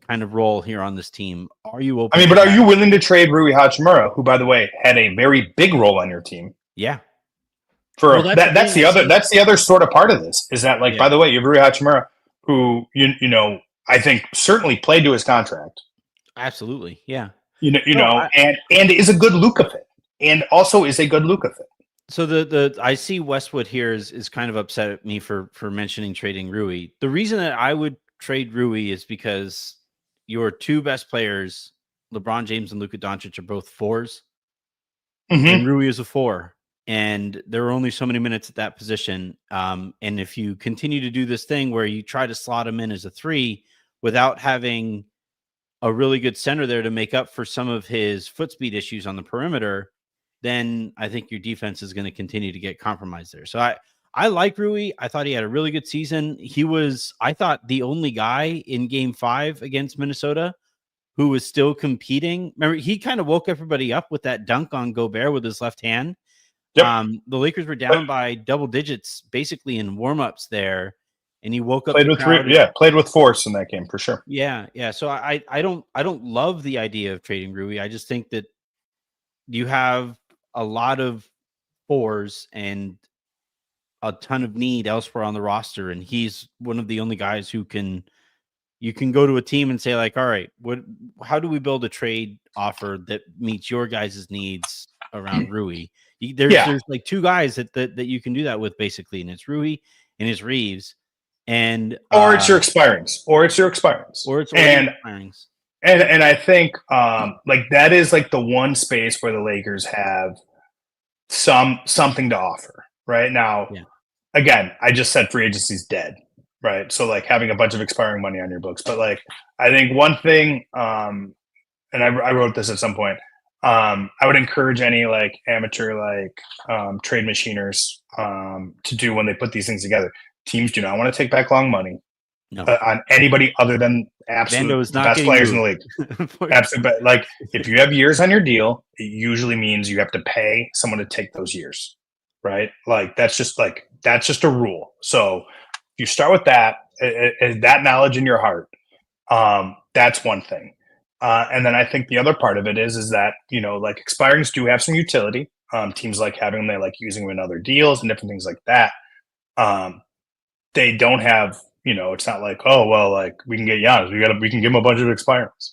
kind of role here on this team. Are you open? I mean, but are you willing to trade Rui Hachimura, who, by the way, had a very big role on your team? Yeah. That's the other sort of part of this is that, by the way, you have Rui Hachimura, who I think certainly played to his contract. Absolutely, yeah. And is a good Luka fit, and also is a good Luka fit. So I see Westwood here is kind of upset at me for mentioning trading Rui. The reason that I would trade Rui is because your two best players, LeBron James and Luka Doncic, are both 4s, and Rui is a 4, and there are only so many minutes at that position. And if you continue to do this thing where you try to slot him in as a 3 without having a really good center there to make up for some of his foot speed issues on the perimeter, then I think your defense is going to continue to get compromised there. So I like Rui. I thought he had a really good season. He was, I thought, the only guy in Game 5 against Minnesota who was still competing. Remember, he kind of woke everybody up with that dunk on Gobert with his left hand. Yep. The Lakers were down by double digits basically in warmups there, and he woke up. Played with force in that game for sure. Yeah. So I don't love the idea of trading Rui. I just think that you have a lot of 4s and a ton of need elsewhere on the roster, and he's one of the only guys who you can go to a team and say, like, all right, how do we build a trade offer that meets your guys' needs around Rui? There's like 2 guys that you can do that with basically, and it's Rui and it's Reaves, or it's your expirings, And I think like that is like the one space where the Lakers have something to offer right now. Yeah. Again, I just said free agency's dead, right? So like having a bunch of expiring money on your books, but like I think one thing, and I wrote this at some point. I would encourage any like amateur trade machiners to do when they put these things together. Teams do not want to take back long money. No. On anybody other than absolute best players in the league. Absolutely. But like if you have years on your deal, it usually means you have to pay someone to take those years, right? Like that's just a rule. So you start with that knowledge in your heart. That's one thing. And then I think the other part of it is that, like expirings do have some utility. Teams like having them, they like using them in other deals and different things like that. They don't have, it's not like, oh, well, like we can get Giannis. We can give him a bunch of expirings.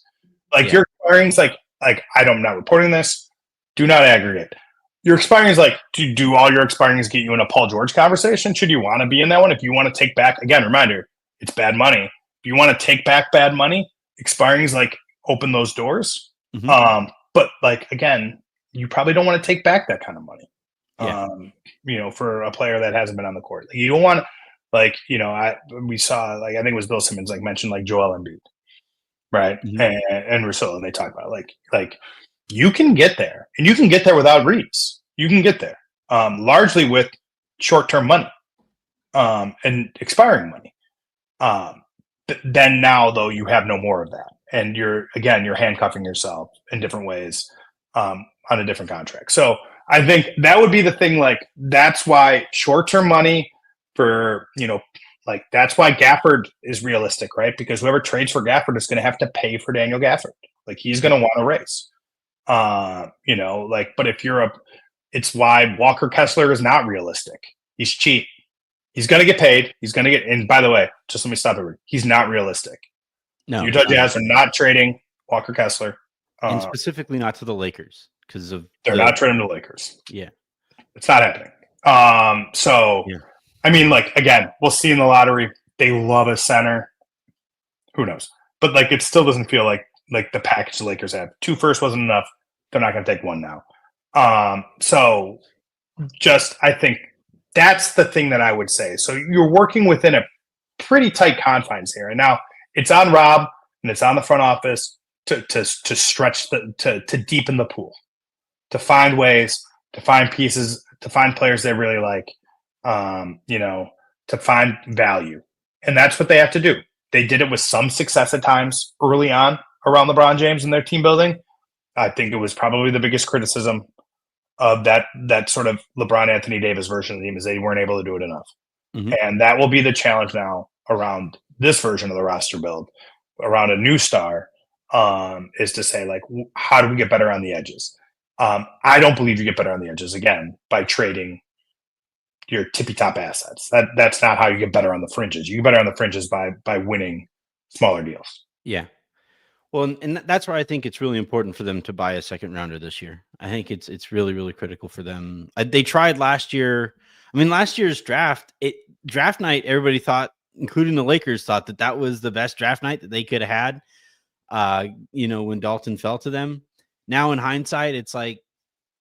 Like your expirings, like I'm not reporting this. Do not aggregate. Your expirings, like, do all your expirings get you in a Paul George conversation? Should you want to be in that one? If you want to take back, again, reminder, it's bad money. If you want to take back bad money, expirings like open those doors. Mm-hmm. But like, again, you probably don't want to take back that kind of money. Yeah. For a player that hasn't been on the court. Like, you don't want to. Like, we saw, like, I think it was Bill Simmons, like, mentioned, like, Joel Embiid, right? Mm-hmm. And Russell, and they talk about, like, you can get there, and you can get there without Reaves. You can get there, largely with short-term money and expiring money. Then now, though, you have no more of that. And you're handcuffing yourself in different ways on a different contract. So I think that would be the thing, like, that's why short-term money – that's why Gafford is realistic, right? Because whoever trades for Gafford is going to have to pay for Daniel Gafford. Like he's going to want a raise, but if it's why Walker Kessler is not realistic. He's cheap. He's going to get paid. And by the way, just let me stop it. He's not realistic. No, Utah Jazz are not trading Walker Kessler. And specifically not to the Lakers because they're not trading to the Lakers. Yeah. It's not happening. Yeah. I mean, like, again, we'll see in the lottery. They love a center. Who knows? But, like, it still doesn't feel like the package the Lakers have. 2 firsts wasn't enough. They're not going to take 1 now. So, I think that's the thing that I would say. So, you're working within a pretty tight confines here. And now it's on Rob and it's on the front office to stretch, to deepen the pool, to find ways, to find pieces, to find players they really like. To find value. And that's what they have to do. They did it with some success at times early on around LeBron James and their team building. I think it was probably the biggest criticism of that sort of LeBron Anthony Davis version of the team is they weren't able to do it enough. Mm-hmm. And that will be the challenge now around this version of the roster build, around a new star, is to say, like, how do we get better on the edges? I don't believe you get better on the edges, again, by trading your tippy top assets. That's not how you get better on the fringes. You get better on the fringes by winning smaller deals. Yeah. Well, and that's why I think it's really important for them to buy a second rounder this year. I think it's really, really critical for them. They tried last year. I mean, last year's draft night, everybody thought, including the Lakers, thought that was the best draft night that they could have had. When Dalton fell to them. Now in hindsight, it's like,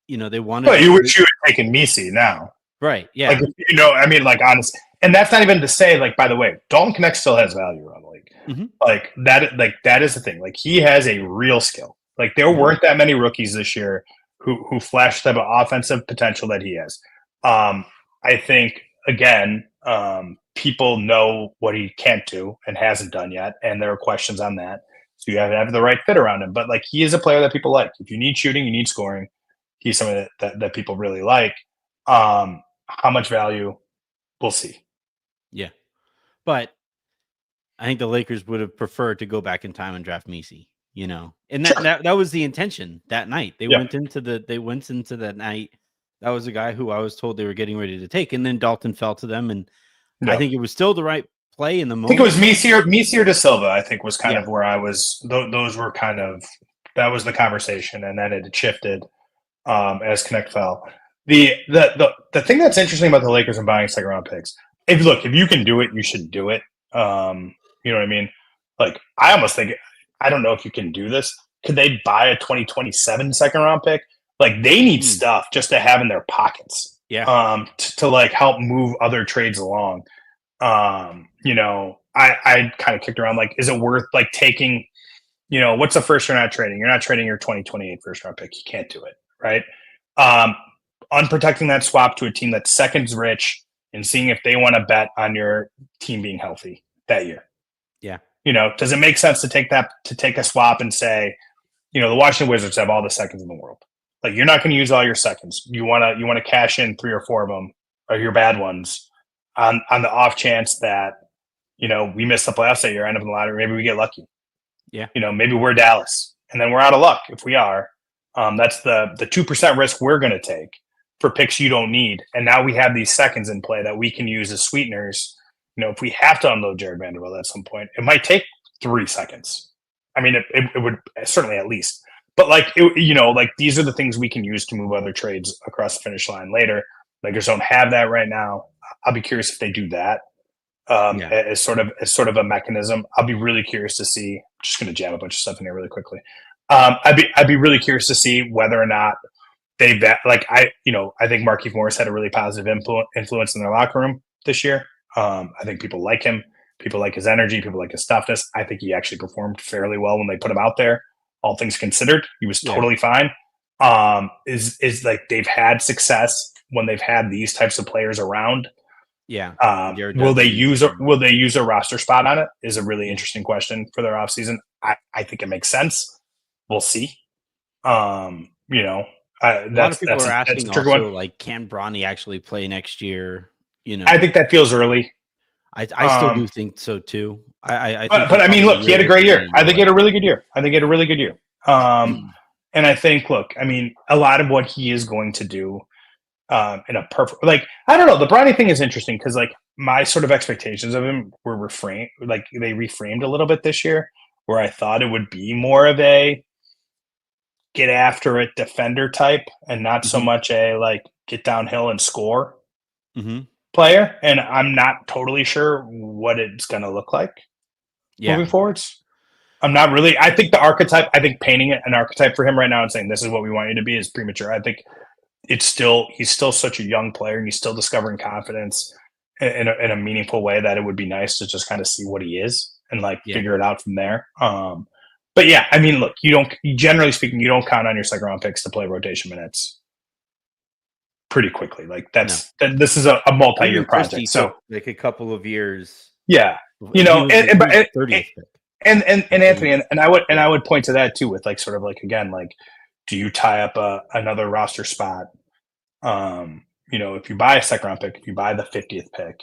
they wanted. Well, you wish you had taken Messi now, right? Yeah. Like, I mean, like, honestly, and that's not even to say, like, by the way, Dalton Connect still has value around the league. Mm-hmm. Like that is the thing. Like, he has a real skill. Like, there weren't that many rookies this year who flashed the type of offensive potential that he has. I think, again, people know what he can't do and hasn't done yet, and there are questions on that. So you have to have the right fit around him. But, like, he is a player that people like. If you need shooting, you need scoring. He's somebody that people really like. How much value, we'll see. Yeah, but I think the Lakers would have preferred to go back in time and draft Messi. And that was the intention that night. They went into that night. That was a guy who I was told they were getting ready to take, and then Dalton fell to them, and I think it was still the right play in the moment. I think it was Messi or De Silva. I think was kind of where I was. Those were kind of, that was the conversation, and then it shifted as Connect fell. The thing that's interesting about the Lakers and buying second round picks, if you can do it, you should do it. You know what I mean? Like, I almost think, I don't know if you can do this. Could they buy a 2027 second round pick? Like, they need stuff just to have in their pockets. Yeah. To like help move other trades along. I kind of kicked around, like, is it worth, like, taking, what's the first you're not trading? You're not trading your 2028 first round pick. You can't do it, right? Unprotecting that swap to a team that's seconds rich and seeing if they want to bet on your team being healthy that year. Yeah. Does it make sense to take a swap and say, the Washington Wizards have all the seconds in the world. Like, you're not going to use all your seconds. You want to cash in 3 or 4 of them, or your bad ones, on the off chance that, we miss the playoffs that year, end up in the lottery. Maybe we get lucky. Yeah. Maybe we're Dallas, and then we're out of luck if we are. That's the 2% risk we're going to take for picks you don't need. And now we have these seconds in play that we can use as sweeteners. If we have to unload Jared Vanderbilt at some point, it might take 3 seconds. I mean, it would certainly at least. But, like, like, these are the things we can use to move other trades across the finish line later. Lakers don't have that right now. I'll be curious if they do that as sort of a mechanism. I'll be really curious to see. I'm just going to jam a bunch of stuff in here really quickly. I'd be really curious to see whether or not I think Markieff Morris had a really positive influence in their locker room this year. I think people like him. People like his energy. People like his toughness. I think he actually performed fairly well when they put him out there. All things considered, he was totally fine. Is like, they've had success when they've had these types of players around. Yeah. Will they use a roster spot on it? Is a really interesting question for their offseason. I think it makes sense. We'll see. A lot of people are asking also, like, can Bronny actually play next year? I think that feels early. I still do think so too. But I mean, look, he had a great year. I think he had a really good year. And I think, look, I mean, a lot of what he is going to do in a perfect, like, I don't know. The Bronny thing is interesting because, like, my sort of expectations of him were they reframed a little bit this year, where I thought it would be more of a get after it defender type and not so much a, like, get downhill and score player. And I'm not totally sure what it's going to look like moving forwards. I'm not really. I think painting an archetype for him right now and saying this is what we want you to be is premature. I think he's still such a young player and he's still discovering confidence in a meaningful way that it would be nice to just kind of see what he is and, like, figure it out from there. But yeah, I mean, look, generally speaking, you don't count on your second round picks to play rotation minutes pretty quickly. Like, this is a multi-year project. So, like, a couple of years. Yeah. And Anthony, and I would point to that too with, like, sort of, like, again, like, do you tie up another roster spot? If you buy a second round pick, if you buy the 50th pick,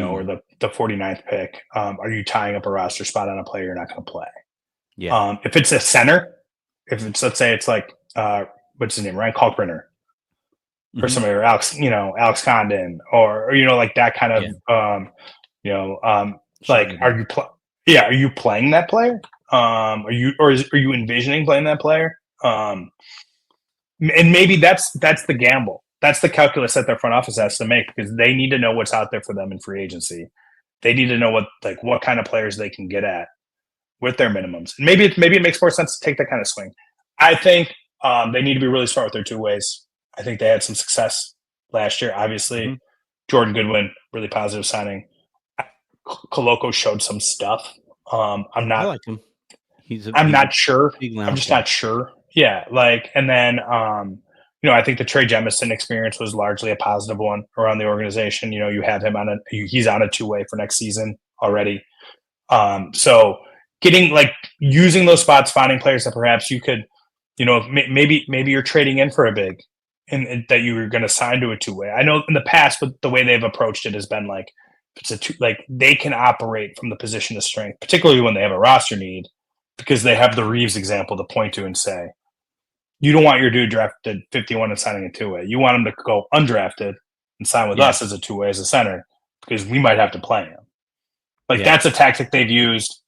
or the 49th pick, are you tying up a roster spot on a player you're not going to play? Yeah. If it's a center, let's say it's like, what's his name? Ryan Kalkbrenner or somebody, or Alex Condon or like that kind of, like, are you Yeah, are you playing that player? Are you envisioning playing that player? And maybe that's the gamble. That's the calculus that their front office has to make, because they need to know what's out there for them in free agency. They need to know what kind of players they can get at with their minimums. And maybe it makes more sense to take that kind of swing. I think they need to be really smart with their two ways. I think they had some success last year. Obviously, Jordan Goodwin, really positive signing. Koloko showed some stuff. I like him. I'm not sure. I'm just not sure. Yeah, and then I think the Trey Jemison experience was largely a positive one around the organization. You have him he's on a two-way for next season already. So getting using those spots, finding players that perhaps you could, maybe you're trading in for a big, and that you were going to sign to a two-way. I know in the past, but the way they've approached it has been they can operate from the position of strength, particularly when they have a roster need, because they have the Reaves example to point to and say, you don't want your dude drafted 51 and signing a two-way. You want him to go undrafted and sign with us as a two-way, as a center, because we might have to play him. That's a tactic they've used.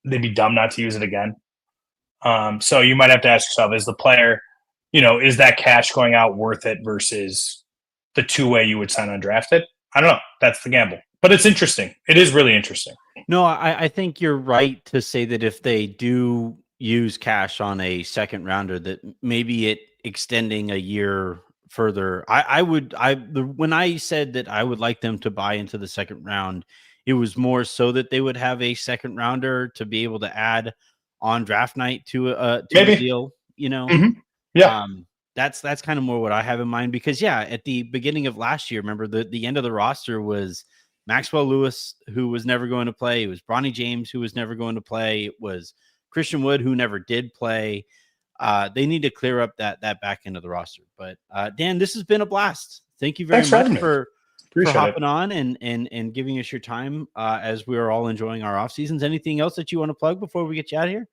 They'd be dumb not to use it again. So you might have to ask yourself, is the player, is that cash going out worth it versus the two-way you would sign undrafted? I don't know. That's the gamble. But it's interesting. It is really interesting. No, I think you're right to say that if they do use cash on a second rounder, that maybe it extending a year further. When I said that I would like them to buy into the second round, it was more so that they would have a second rounder to be able to add on draft night to a deal, Yeah. That's kind of more what I have in mind, because at the beginning of last year, remember the end of the roster was Maxwell Lewis, who was never going to play. It was Bronny James, who was never going to play. It was Christian Wood, who never did play. They need to clear up that back end of the roster. But Dan, this has been a blast. Thank you very much for hopping on and giving us your time as we are all enjoying our off seasons. Anything else that you want to plug before we get you out of here?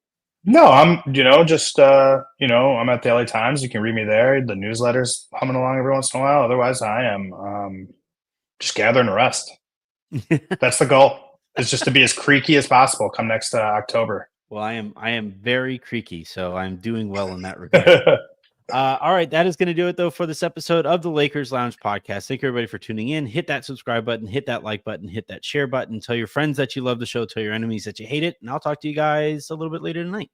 No, I'm, just, I'm at the LA Times. You can read me there. The newsletter's humming along every once in a while. Otherwise, I am just gathering rest. That's the goal. Is just to be as creaky as possible come next October. Well, I am very creaky, so I'm doing well in that regard. All right, that is going to do it, though, for this episode of the Lakers Lounge podcast. Thank you, everybody, for tuning in. Hit that subscribe button, hit that like button, hit that share button. Tell your friends that you love the show. Tell your enemies that you hate it. And I'll talk to you guys a little bit later tonight.